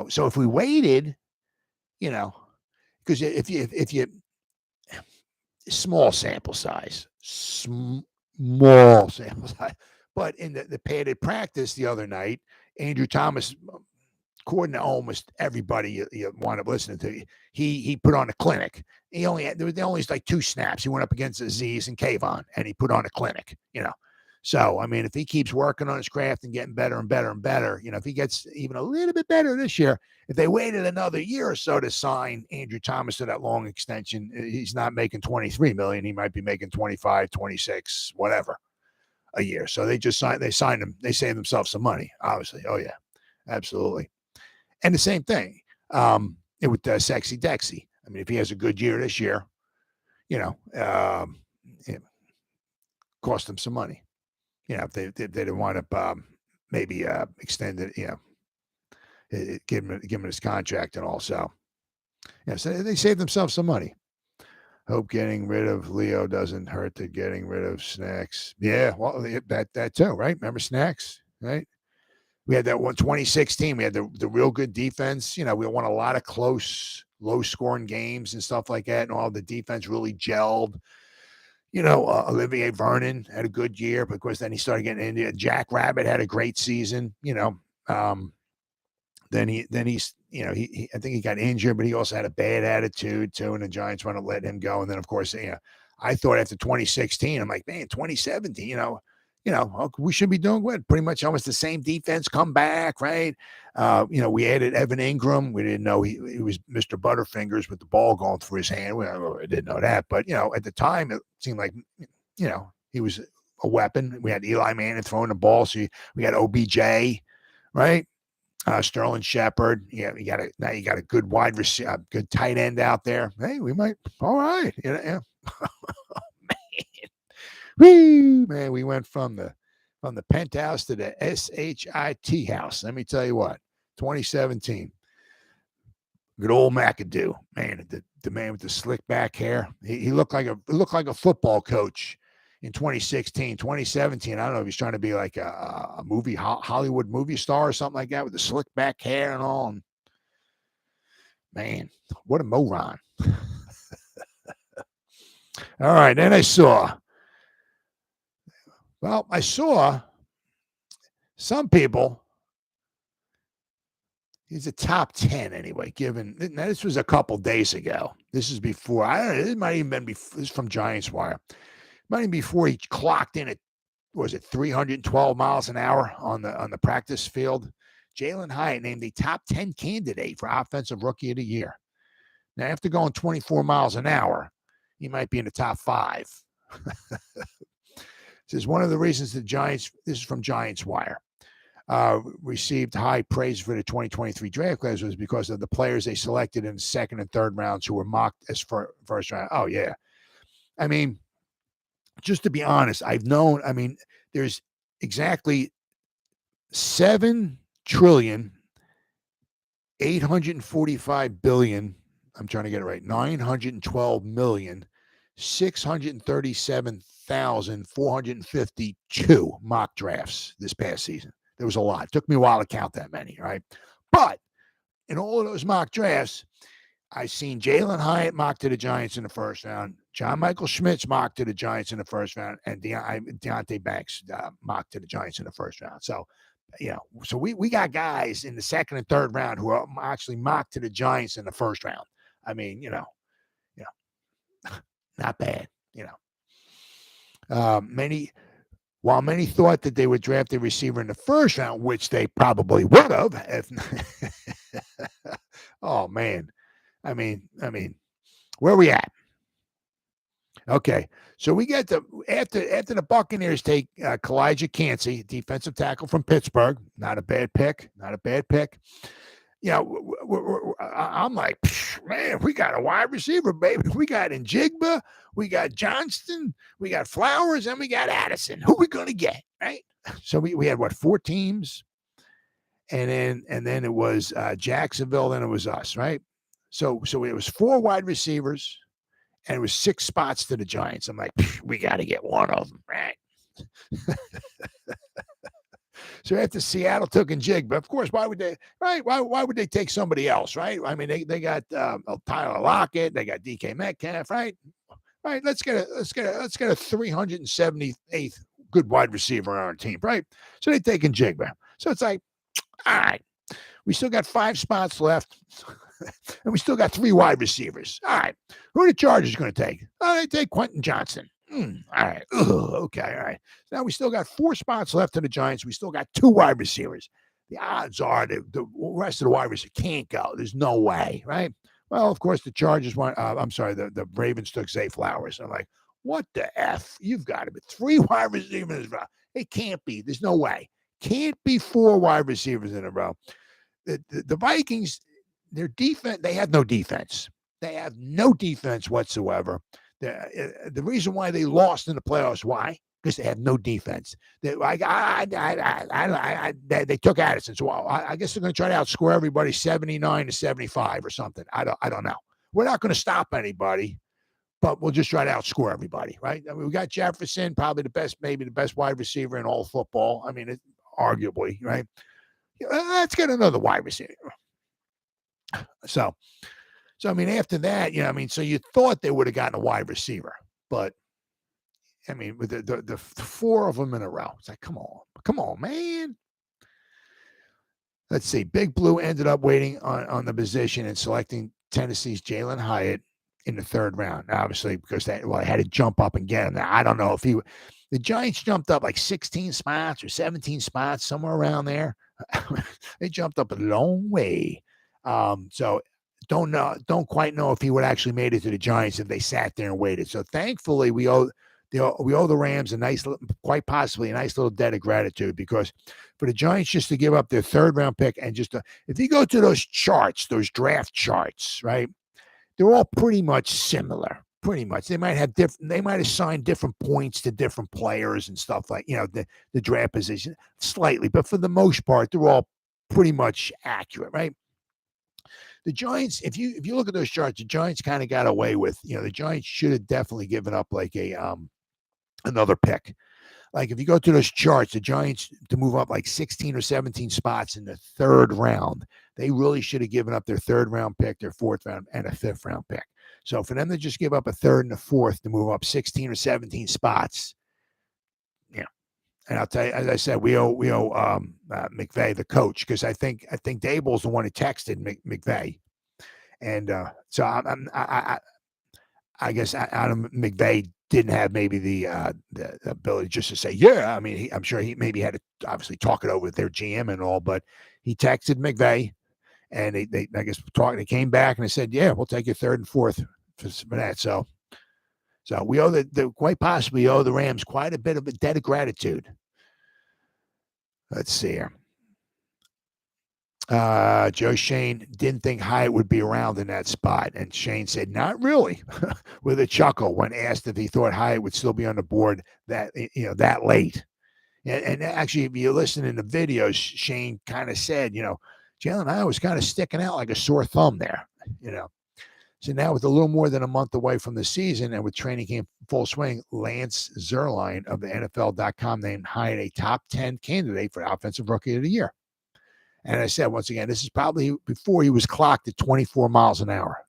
so if we waited, because if you small sample size, but in the padded practice the other night, Andrew Thomas, according to almost everybody you want to listen to, he put on a clinic. There was only like 2 snaps. He went up against Azeez and Kayvon, and he put on a clinic. So I mean, if he keeps working on his craft and getting better and better and better, if he gets even a little bit better this year, if they waited another year or so to sign Andrew Thomas to that long extension, he's not making $23 million. He might be making 25, 26, whatever a year. So they signed him. They saved themselves some money, obviously. Oh yeah, absolutely. And the same thing with Sexy Dexy. I mean, if he has a good year this year, it cost him some money. If they didn't wind up maybe extended, give him his contract and all. So, so they saved themselves some money. Hope getting rid of Leo doesn't hurt to getting rid of Snacks. Yeah, well, that too, right? Remember Snacks, right? We had that one 2016. We had the real good defense. We won a lot of close, low-scoring games and stuff like that, and all the defense really gelled. Olivier Vernon had a good year, but of course then he started getting into it. Jack Rabbit had a great season. Then he's he I think he got injured, but he also had a bad attitude too, and the Giants want to let him go. And then of course, I thought after 2016, I'm like, man, 2017, we should be doing good. Pretty much almost the same defense come back, right? We added Evan Ingram. We didn't know he was Mr. Butterfingers with the ball going through his hand. We didn't know that. But, at the time, it seemed like, he was a weapon. We had Eli Manning throwing the ball. So we had OBJ, right? Sterling Shepard. Yeah, now you got a good wide receiver, good tight end out there. Hey, we might. All right. Yeah. Woo, man, we went from the penthouse to the SHIT house. Let me tell you what, 2017. Good old McAdoo, man. The man with the slick back hair. He looked like a football coach in 2016, 2017. I don't know if he's trying to be like a movie Hollywood movie star or something like that with the slick back hair and all. And man, what a moron. All right, then I saw some people. He's a top 10 anyway, given now this was a couple days ago. This is before, it might even been before, this is from Giants Wire. Might even before he clocked in at, was it 312 miles an hour on the practice field. Jalin Hyatt named the top 10 candidate for Offensive Rookie of the Year. Now, after going 24 miles an hour, he might be in the top 5. This is one of the reasons the Giants, this is from Giants Wire, received high praise for the 2023 draft class was because of the players they selected in the second and third rounds who were mocked as first round. Oh, yeah. I mean, just to be honest, there's exactly 7,845,000,000,000. I'm trying to get it right. 912,637,452 mock drafts this past season. There was a lot. It took me a while to count that many, right? But in all of those mock drafts, I've seen Jalin Hyatt mocked to the Giants in the first round, John Michael Schmitz mocked to the Giants in the first round, and Deonte Banks mocked to the Giants in the first round. So, so we got guys in the second and third round who are actually mocked to the Giants in the first round. I mean, not bad, While many thought that they would draft a receiver in the first round, which they probably would have, if oh man, I mean, where are we at? Okay, so we get after the Buccaneers take Kalijah Cansey, defensive tackle from Pittsburgh. Not a bad pick. I'm like, man, we got a wide receiver, baby. We got Njigba, we got Johnston, we got Flowers, and we got Addison. Who we gonna get, right? So we had 4 teams, and then it was Jacksonville, then it was us, right? So it was 4 wide receivers, and it was 6 spots to the Giants. I'm like, we got to get one of them, right? So after Seattle took Njigba, of course, why would they? Right? Why would they take somebody else? Right? I mean, they got Tyler Lockett, they got DK Metcalf, right? Right. Let's get a 378th good wide receiver on our team, right? So they take Njigba. So it's like, all right, we still got 5 spots left, and we still got 3 wide receivers. All right, who are the Chargers going to take? Oh, they take Quentin Johnson. All right. Okay. All right. Now we still got 4 spots left in the Giants. We still got 2 wide receivers. The odds are the rest of the wide receivers can't go. There's no way, right? Well, of course, the Chargers want, the Ravens took Zay Flowers. I'm like, what the F? You've got to be 3 wide receivers in a row. It can't be. There's no way. Can't be 4 wide receivers in a row. The Vikings, their defense, they have no defense. They have no defense whatsoever. The reason why they lost in the playoffs, why? Because they have no defense. They took Addison, so I guess they're going to try to outscore everybody 79-75 or something. I don't know. We're not going to stop anybody, but we'll just try to outscore everybody, right? I mean, we got Jefferson, probably maybe the best wide receiver in all football. I mean, arguably, right? Let's get another wide receiver. So I mean, after that, so you thought they would have gotten a wide receiver, but I mean, with the 4 of them in a row, it's like, come on, man. Let's see. Big Blue ended up waiting on the position and selecting Tennessee's Jalin Hyatt in the 3rd round, obviously, because I had to jump up and get him. Now, I don't know if the Giants jumped up like 16 spots or 17 spots, somewhere around there. They jumped up a long way. So don't quite know if he would actually made it to the Giants if they sat there and waited. So thankfully, we owe the Rams quite possibly a nice little debt of gratitude, because for the Giants just to give up their third-round pick and if you go to those charts, those draft charts, right, they're all pretty much similar. Pretty much, they might have assigned different points to different players and stuff like the draft position slightly, but for the most part, they're all pretty much accurate, right? The Giants, if you look at those charts, the Giants kind of got away with, the Giants should have definitely given up like another pick. Like if you go to those charts, the Giants to move up like 16 or 17 spots in the third round, they really should have given up their third round pick, their fourth round, and a fifth round pick. So for them to just give up a third and a fourth to move up 16 or 17 spots, and I'll tell you, as I said, we owe McVay, the coach, because I think Dable's the one who texted McVay, and so I guess Adam McVay didn't have maybe the ability just to say, yeah. I mean, I'm sure he maybe had to obviously talk it over with their GM and all, but he texted McVay, and they I guess they came back and they said, yeah, we'll take your third and fourth for that. So we owe quite possibly owe the Rams quite a bit of a debt of gratitude. Let's see here. Joe Shane didn't think Hyatt would be around in that spot, and Shane said, not really, with a chuckle when asked if he thought Hyatt would still be on the board that late. And actually, if you listen in the videos, Shane kind of said, Jaylen Hyatt was kind of sticking out like a sore thumb there, So now with a little more than a month away from the season and with training camp full swing, Lance Zierlein of the NFL.com named Hyatt a top 10 candidate for Offensive Rookie of the Year. And I said, once again, this is probably before he was clocked at 24 miles an hour.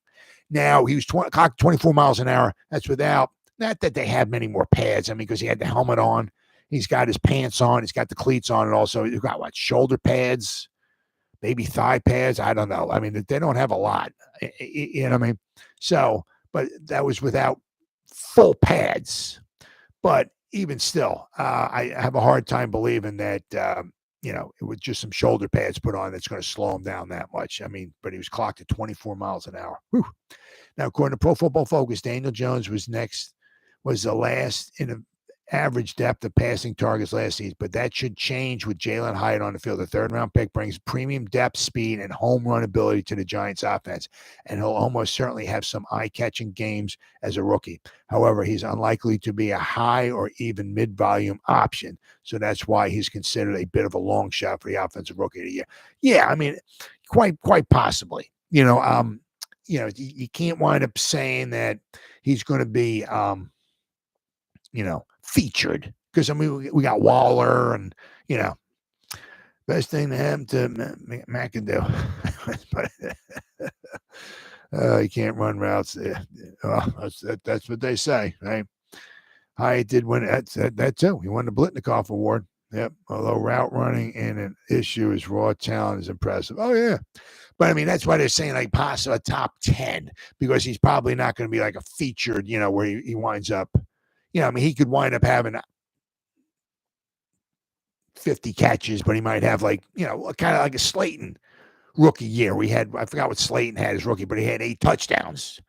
Now, he was clocked 24 miles an hour. That's without, not that they have many more pads. I mean, because he had the helmet on. He's got his pants on. He's got the cleats on. And also, he's got, shoulder pads, maybe thigh pads. I don't know. I mean, they don't have a lot. You know what I mean? So, but that was without full pads. But even still, I have a hard time believing that, with just some shoulder pads put on, that's going to slow him down that much. I mean, but he was clocked at 24 miles an hour. Whew. Now, according to Pro Football Focus, Daniel Jones was the last in an average depth of passing targets last season, but that should change with Jalen Hyatt on the field. The third-round pick brings premium depth, speed, and home run ability to the Giants' offense, and he'll almost certainly have some eye-catching games as a rookie. However, he's unlikely to be a high or even mid-volume option, so that's why he's considered a bit of a long shot for the Offensive Rookie of the Year. Yeah, I mean, quite possibly. You can't wind up saying that he's going to be, featured, because I mean we got Waller and best thing to happen to McAdoo, but he can't run routes. That's what they say, right? Hyatt did win that too. He won the Blitnikoff Award. Yep. Although route running and an issue, his raw talent is impressive. Oh yeah. But I mean, that's why they're saying like possibly a top 10, because he's probably not going to be like a featured, where he winds up. I mean, he could wind up having 50 catches, but he might have kind of like a Slayton rookie year. I forgot what Slayton had as rookie, but he had 8 touchdowns.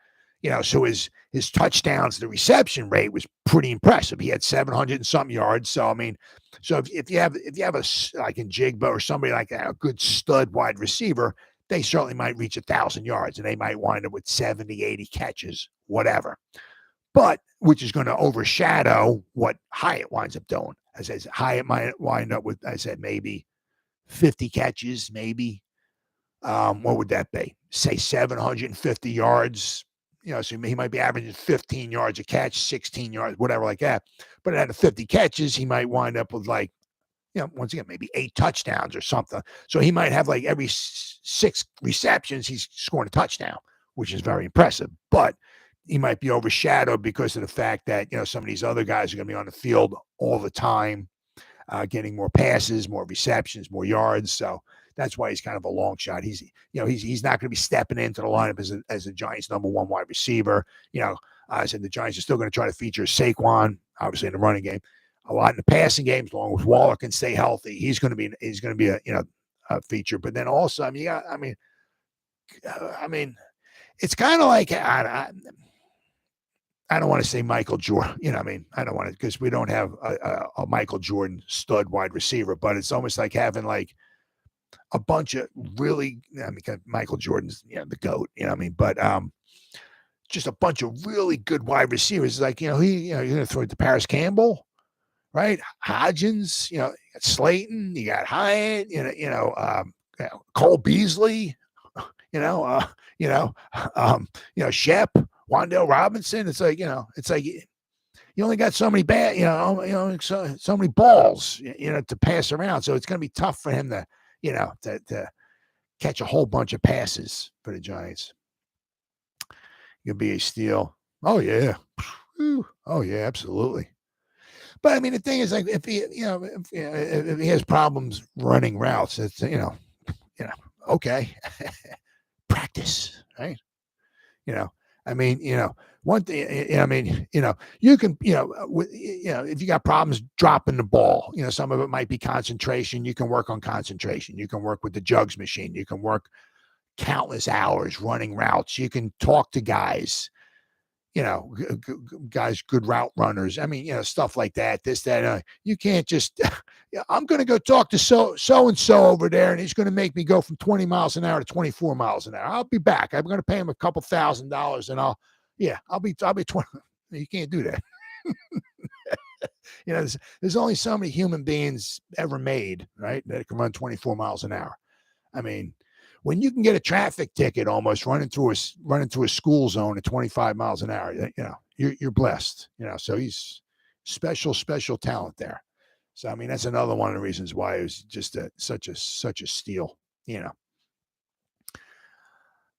So his touchdowns, the reception rate was pretty impressive. He had 700 and something yards. So I mean, if you have a like in Jigba or somebody like that, a good stud wide receiver, they certainly might reach 1,000 yards, and they might wind up with 70, 80 catches, whatever. But which is going to overshadow what Hyatt winds up doing. I said Hyatt might wind up with, I said, maybe 50 catches, maybe. What would that be? Say 750 yards. So he might be averaging 15 yards a catch, 16 yards, whatever like that. But out of 50 catches, he might wind up with once again, maybe 8 touchdowns or something. So he might have every 6 receptions, he's scoring a touchdown, which is very impressive. But he might be overshadowed because of the fact that, some of these other guys are going to be on the field all the time, getting more passes, more receptions, more yards. So that's why he's kind of a long shot. He's not going to be stepping into the lineup as a Giants number 1 wide receiver. I said the Giants are still going to try to feature Saquon, obviously in the running game, a lot in the passing game, as long as Waller can stay healthy. He's going to be a feature. But then also, I mean, it's kind of like I don't want to say Michael Jordan, I mean, I don't want to, because we don't have a Michael Jordan stud wide receiver, but it's almost like having like a bunch of really, I mean, Michael Jordan's, the GOAT, I mean, but just a bunch of really good wide receivers. Like, you're going to throw it to Paris Campbell, right? Hodgins, you got Slayton, you got Hyatt, Cole Beasley, Shep, Wandale Robinson. It's like, you only got so many so many balls, to pass around. So it's going to be tough for him to, to catch a whole bunch of passes for the Giants. You'll be a steal. Oh yeah. Oh yeah, absolutely. But I mean, the thing is, like, if he, if he has problems running routes, it's, okay, practice, right? I mean, one thing, I mean, you can, if you got problems dropping the ball, some of it might be concentration. You can work on concentration. You can work with the jugs machine. You can work countless hours running routes. You can talk to guys, guys, good route runners. I mean, stuff like that, this, that. You can't just, I'm going to go talk to so-and-so over there, and he's going to make me go from 20 miles an hour to 24 miles an hour. I'll be back. I'm going to pay him a couple $1,000, and I'll be 20. You can't do that. There's only so many human beings ever made, right, that can run 24 miles an hour. I mean, when you can get a traffic ticket almost running through a school zone at 25 miles an hour, you're blessed. So he's special talent there. So I mean, that's another one of the reasons why it was just such a steal.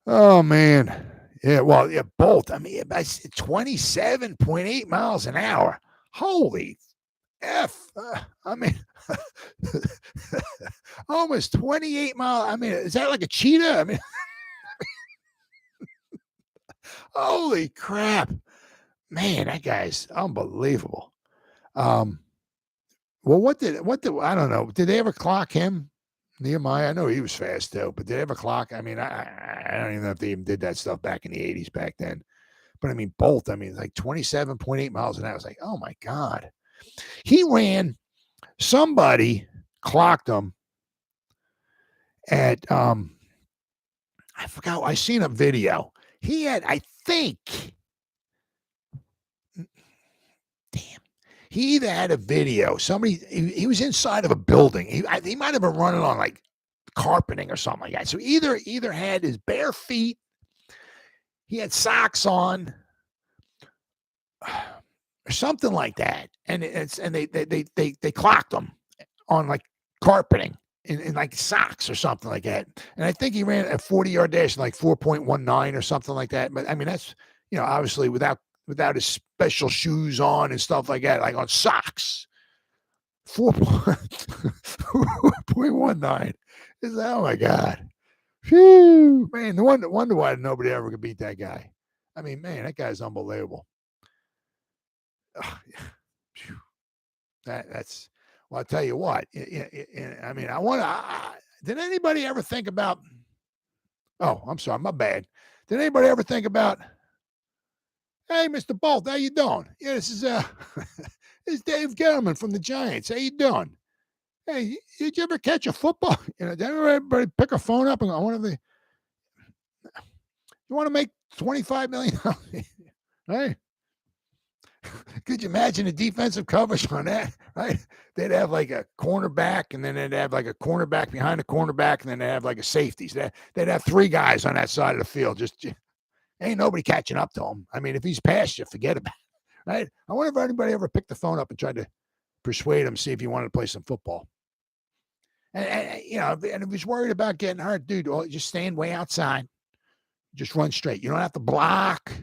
Oh man, yeah. Well, yeah, both. I mean, 27.8 miles an hour. Holy F. I mean, almost 28 miles. I mean, is that like a cheetah? I mean, holy crap, man, that guy's unbelievable. Well, what did I don't know. Did they ever clock him, Nehemiah? I know he was fast though, but did they ever clock? I mean, I don't even know if they even did that stuff back in the 80s back then. But I mean, both. I mean, like 27.8 miles an hour. I was like, oh my God. He ran, somebody clocked him at I forgot, I seen a video. He had, I think, he either had a video, somebody, he was inside of a building. He might have been running on like carpeting or something like that. So either had his bare feet, he had socks on, or something like that. And they clocked him on like carpeting in like socks or something like that. And I think he ran a 40-yard dash in like 4.19 or something like that. But I mean, that's, obviously without his special shoes on and stuff like that, like on socks. 4.19. Oh my God. Phew, man, no wonder why nobody ever could beat that guy. I mean, man, that guy's unbelievable. That's, well, I'll tell you what. I mean, did anybody ever think about, oh, I'm sorry, my bad. Did anybody ever think about, hey, Mr. Bolt, how you doing? Yeah, this is this is Dave Gettleman from the Giants. How you doing? Hey, did you ever catch a football? Did everybody pick a phone up and go, you want to make $25 million? Right? Could you imagine the defensive coverage on that? Right? They'd have like a cornerback, and then they'd have like a cornerback behind the cornerback, and then they'd have like a safety. So they'd have three guys on that side of the field. Just ain't nobody catching up to him. I mean, if he's past you, forget about it. Right? I wonder if anybody ever picked the phone up and tried to persuade him, see if he wanted to play some football. And if he's worried about getting hurt, dude, just stand way outside. Just run straight. You don't have to block,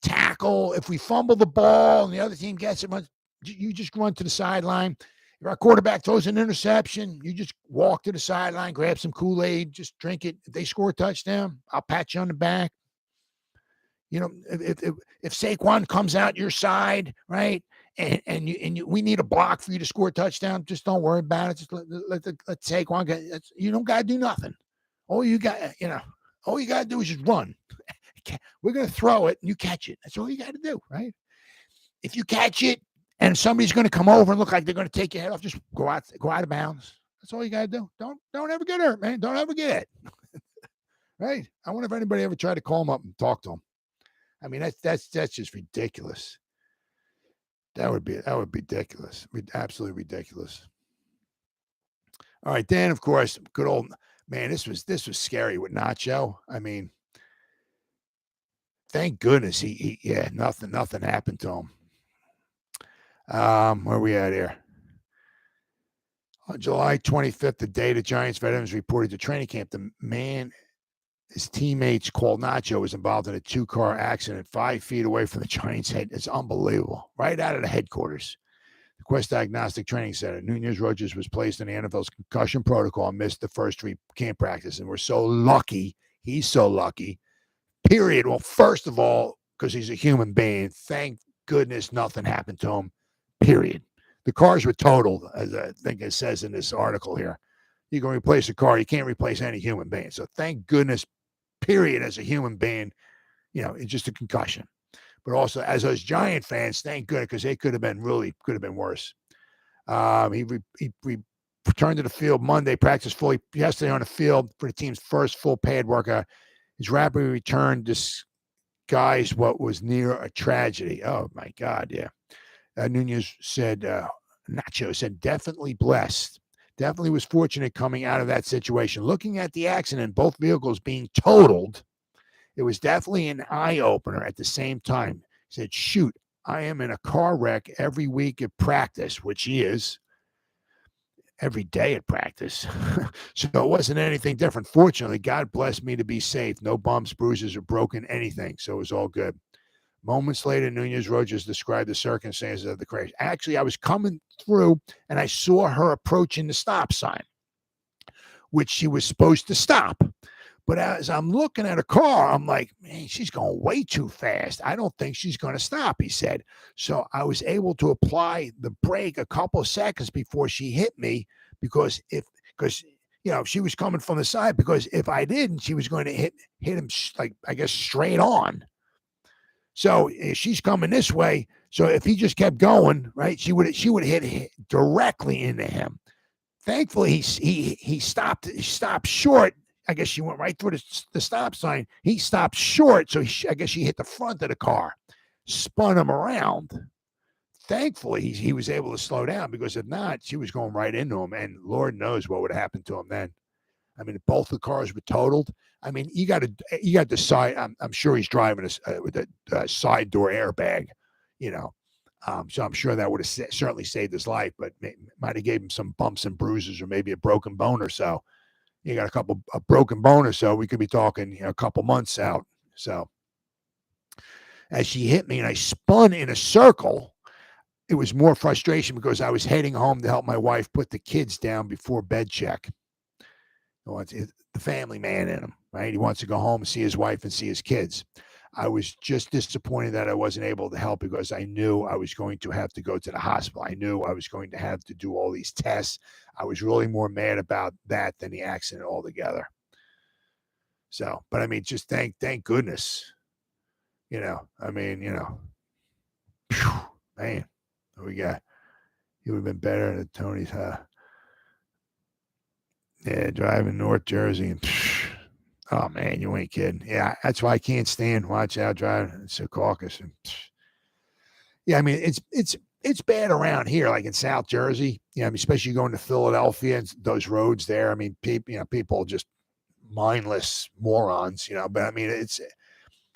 tackle. If we fumble the ball and the other team gets it, you just run to the sideline. If our quarterback throws an interception, you just walk to the sideline, grab some Kool-Aid, just drink it. If they score a touchdown, I'll pat you on the back. If Saquon comes out your side, right, and we need a block for you to score a touchdown, just don't worry about it. Just let Saquon get. You don't got to do nothing. All you got to do is just run. we're going to throw it and you catch it. That's all you got to do, right? If you catch it and somebody's going to come over and look like they're going to take your head off, just go out of bounds. That's all you got to do. Don't ever get hurt, man. Don't ever get it. Right? I wonder if anybody ever tried to call him up and talk to him. I mean, that's just ridiculous. That would be ridiculous. Absolutely ridiculous. All right, then of course, good old man. This was scary with Nacho. I mean, thank goodness he nothing happened to him. Where are we at here? On July 25th, the day the Giants veterans reported to training camp, the man his teammates called Nacho was involved in a 2-car accident 5 feet away from the Giants' head. It's unbelievable. Right out of the headquarters. The Quest Diagnostic Training Center. Nunez Rodgers was placed in the NFL's concussion protocol and missed the first 3 camp practices. And we're so lucky. He's so lucky. Period. Well, first of all, because he's a human being, thank goodness nothing happened to him. Period. The cars were totaled, as I think it says in this article here. You can replace a car. You can't replace any human being. So thank goodness, period, as a human being, it's just a concussion. But also, as those Giant fans, thank goodness, because they could have been worse. He returned to the field Monday, practiced fully yesterday on the field for the team's first full paid workout. His rapid return disguised what was near a tragedy. Oh, my God, yeah. Nunez said, Nacho said, definitely blessed. Definitely was fortunate coming out of that situation. Looking at the accident, both vehicles being totaled, it was definitely an eye-opener at the same time. He said, shoot, I am in a car wreck every week at practice, which he is, every day at practice. So it wasn't anything different. Fortunately, God blessed me to be safe. No bumps, bruises, or broken anything. So it was all good. Moments later, Nunez Rodgers described the circumstances of the crash. Actually, I was coming through and I saw her approaching the stop sign, which she was supposed to stop. But as I'm looking at her car, I'm like, man, she's going way too fast. I don't think she's going to stop, he said. So I was able to apply the brake a couple of seconds before she hit me because she was coming from the side, because if I didn't, she was going to hit him, like, I guess, straight on. So she's coming this way. So if he just kept going, right, she would hit directly into him. Thankfully, he stopped short. I guess she went right through the stop sign. He stopped short, so I guess she hit the front of the car, spun him around. Thankfully, he was able to slow down, because if not, she was going right into him, and Lord knows what would have happened to him then. I mean, both the cars were totaled. I mean, you got to decide. I'm sure he's driving with a side door airbag, so I'm sure that would have certainly saved his life, but might have gave him some bumps and bruises, or maybe a broken bone or so. You got a broken bone or so, we could be talking a couple months out. So as she hit me and I spun in a circle, it was more frustration because I was heading home to help my wife put the kids down before bed check. The family man in him, right? He wants to go home and see his wife and see his kids. I was just disappointed that I wasn't able to help, because I knew I was going to have to go to the hospital. I knew I was going to have to do all these tests. I was really more mad about that than the accident altogether. So, but I mean, just thank goodness, I mean, man, what we got? He would have been better than Tony's, yeah, driving North Jersey and oh man, you ain't kidding. Yeah, that's why I can't stand watch out driving in Secaucus. And yeah, I mean, it's bad around here, like in South Jersey. I mean, especially going to Philadelphia and those roads there. I mean, people just mindless morons, But I mean,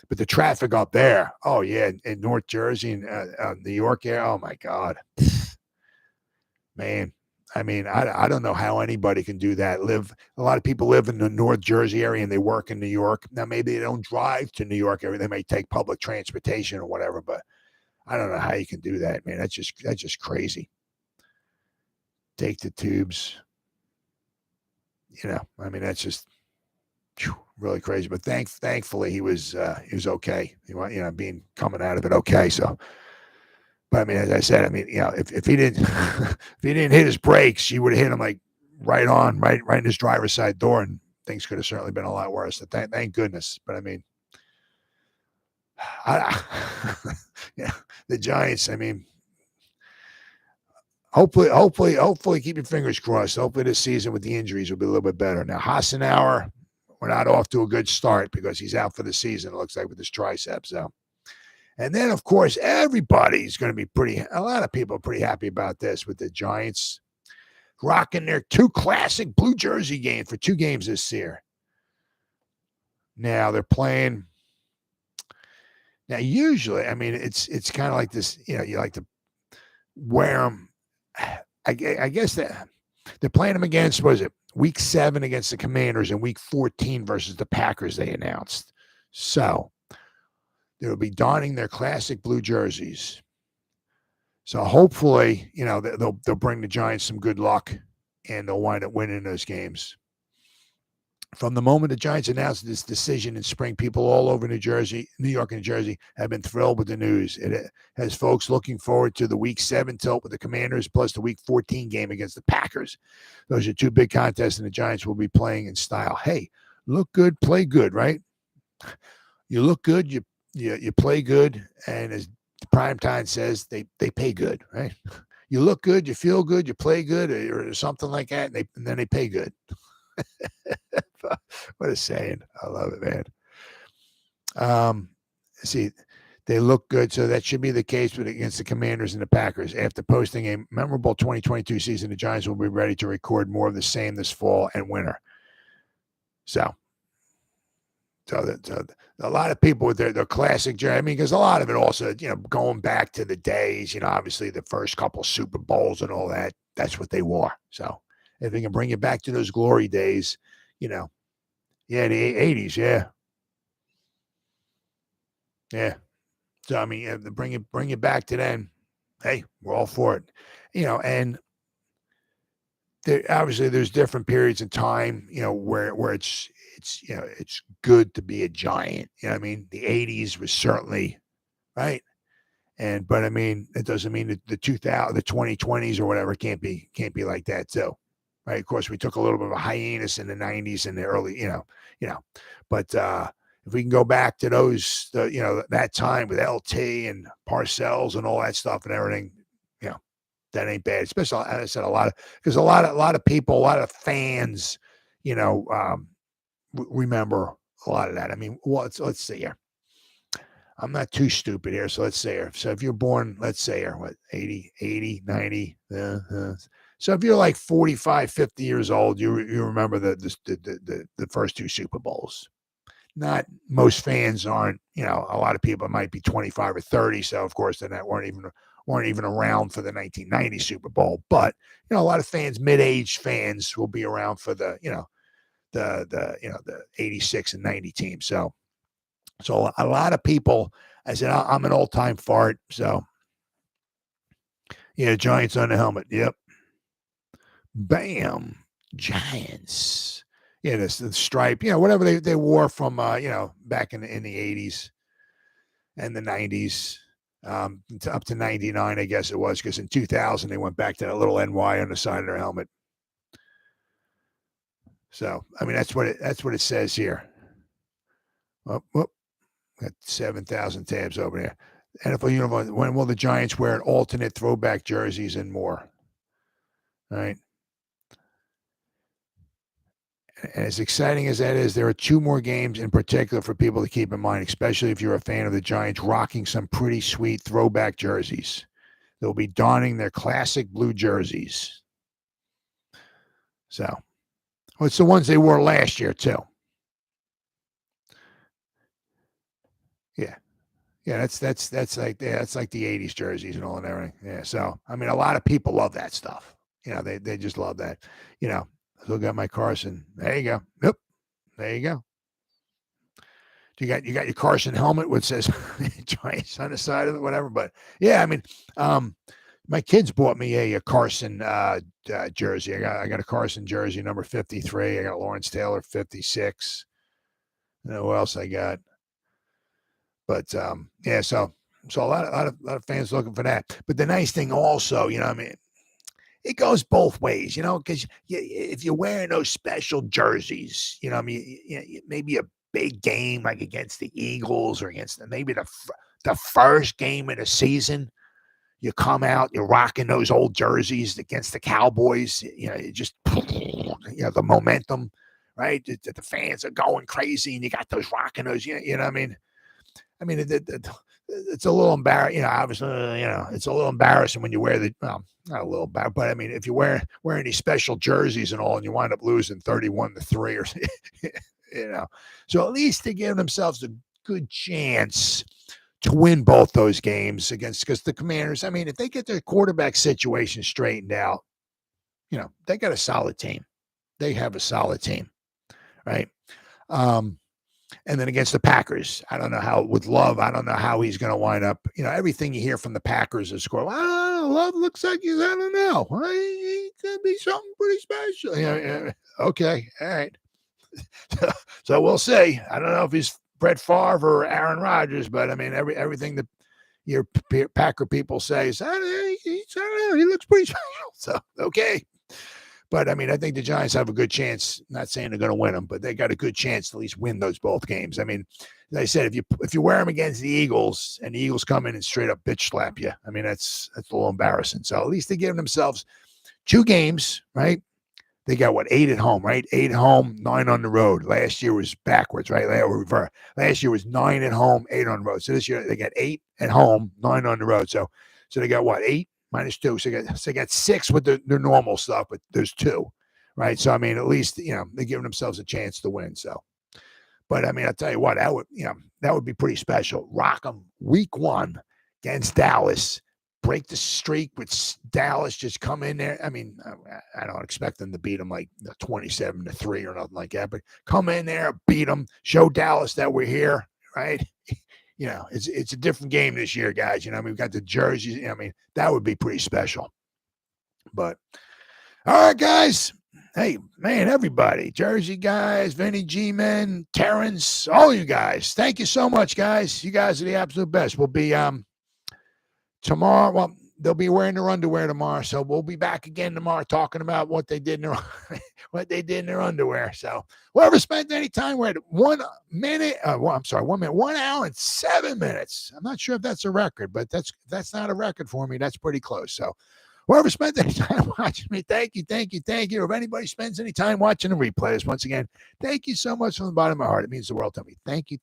but the traffic up there. Oh yeah, in North Jersey and New York area. Oh my God, man. I mean, I don't know how anybody can do that. A lot of people live in the North Jersey area and they work in New York. Now, maybe they don't drive to New York area. They may take public transportation or whatever, but I don't know how you can do that, man. That's just crazy. Take the tubes. I mean, that's just really crazy. But thankfully he was okay. Coming out of it okay. So. But I mean, as I said, I mean, if he didn't hit his brakes, she would have hit him like right in his driver's side door, and things could have certainly been a lot worse. So thank goodness. But I mean, Yeah, the Giants. I mean, hopefully, keep your fingers crossed. Hopefully, this season with the injuries will be a little bit better. Now, Hassenauer, we're not off to a good start because he's out for the season. It looks like with his triceps. So, and then of course, everybody's going to be a lot of people are pretty happy about this with the Giants rocking their 2 classic blue jersey games for 2 games this year. Now they're playing. Now, usually, I mean, it's kind of like this, you like to wear them. I guess that they're playing them against, what is it, week 7 against the Commanders and week 14 versus the Packers, they announced. So they'll be donning their classic blue jerseys. So hopefully, they'll bring the Giants some good luck and they'll wind up winning those games. From the moment the Giants announced this decision in spring, people all over New York and New Jersey have been thrilled with the news. It has folks looking forward to the week 7 tilt with the Commanders plus the week 14 game against the Packers. Those are 2 big contests, and the Giants will be playing in style. Hey, look good, play good, right? You look good, you play good, and as Primetime says, they pay good, right? You look good, you feel good, you play good, or something like that, and then they pay good. What a saying. I love it, man. See, they look good, so that should be the case against the Commanders and the Packers. After posting a memorable 2022 season, the Giants will be ready to record more of the same this fall and winter. So a lot of people with their classic jersey, I mean, because a lot of it also, going back to the days, obviously the first couple Super Bowls and all that, that's what they wore. So if they can bring you back to those glory days, the 80s, yeah. So I mean, bring it back to then. Hey, we're all for it, and obviously there's different periods in time, where it's good to be a Giant. I mean, the 80s was certainly right, but I mean, it doesn't mean that the 2020s or whatever can't be like that too. Right. Of course, we took a little bit of a hiatus in the 90s and the early, but if we can go back to those, that time with LT and Parcells and all that stuff and everything, that ain't bad. Especially, as I said, a lot of people, a lot of fans, remember a lot of that. I mean, let's see here. I'm not too stupid here, so let's say here. So if you're born, let's say here, 80, 90, so if you're like 45, 50 years old, you remember the first 2 Super Bowls. Not most fans aren't, a lot of people might be 25 or 30. So of course, then that weren't even around for the 1990 Super Bowl. But, a lot of fans, mid-aged fans will be around for the 86 and 90 team. So a lot of people, I said, I'm an all-time fart. So Giants on the helmet. Yep. Bam. Giants. The stripe, whatever they wore from, back in the 80s and the 90s, up to 99, I guess it was, because in 2000, they went back to that little NY on the side of their helmet. So, I mean, that's what it says here. Got 7,000 tabs over there. NFL uniform. When will the Giants wear an alternate throwback jerseys and more? All right. And as exciting as that is, there are 2 more games in particular for people to keep in mind, especially if you're a fan of the Giants rocking some pretty sweet throwback jerseys. They'll be donning their classic blue jerseys. So, it's the ones they wore last year too. Yeah, that's like the 80s jerseys and all and everything. Yeah, so I mean, a lot of people love that stuff. They just love that. Still got my Carson. There you go. Yep. There you go. You got your Carson helmet, which says Giants on the side of it, whatever. But yeah, I mean, my kids bought me a Carson jersey. I got a Carson jersey number 53. I got Lawrence Taylor 56. I don't know what else I got. But yeah, so a lot of fans looking for that. But the nice thing also, I mean, it goes both ways, because if you're wearing those special jerseys, I mean, maybe big game like against the Eagles or against maybe the first game of the season, you come out, you're rocking those old jerseys against the Cowboys. You just, the momentum, right? The fans are going crazy, and you got those rocking those. You know what I mean? It's a little embarrassing. Obviously, it's a little embarrassing when you wear not a little bad, but if you wearing these special jerseys and all, and you wind up losing 31-3 or so at least they give themselves a good chance to win both those games because the Commanders, if they get their quarterback situation straightened out, they got a solid team. They have a solid team, right? And then against the Packers, I don't know how with Love, I don't know how he's going to wind up. Everything you hear from the Packers is score. Love looks like I don't know. He could be something pretty special. Okay, all right. So we'll see. I don't know if he's Brett Favre or Aaron Rodgers, but everything that your Packer people say is, I don't know, he looks pretty special. So okay. But I think the Giants have a good chance. Not saying they're going to win them, but they got a good chance to at least win those both games. As I said, if you wear them against the Eagles and the Eagles come in and straight up bitch slap you, that's a little embarrassing. So at least they're giving themselves 2 games, right? They got 8 at home, right? 8 at home, 9 on the road. Last year was backwards, right? Last year was 9 at home, 8 on the road. So this year they got 8 at home, 9 on the road. So they got 8 minus 2. So they got 6 with their normal stuff, but there's 2, right? So at least they're giving themselves a chance to win. So, but I'll tell you what, that would be pretty special. Rock them week 1 against Dallas. Break the streak with Dallas, just come in there. I don't expect them to beat them like 27-3 or nothing like that, but come in there, beat them, show Dallas that we're here, right? It's a different game this year, guys. We've got the jerseys. That would be pretty special. But all right, guys. Hey, man, everybody, Jersey guys, Vinny G-Men, Terrence, all you guys. Thank you so much, guys. You guys are the absolute best. We'll be tomorrow, well, they'll be wearing their underwear tomorrow, so we'll be back again tomorrow talking about what they did in their underwear. So whoever spent any time with 1 minute, 1 hour and 7 minutes. I'm not sure if that's a record, but that's not a record for me. That's pretty close. So whoever spent any time watching me, thank you. If anybody spends any time watching the replays, once again, thank you so much from the bottom of my heart. It means the world to me. Thank you.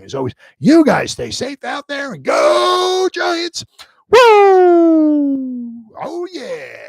As always, you guys stay safe out there and go Giants. Woo! Oh, yeah.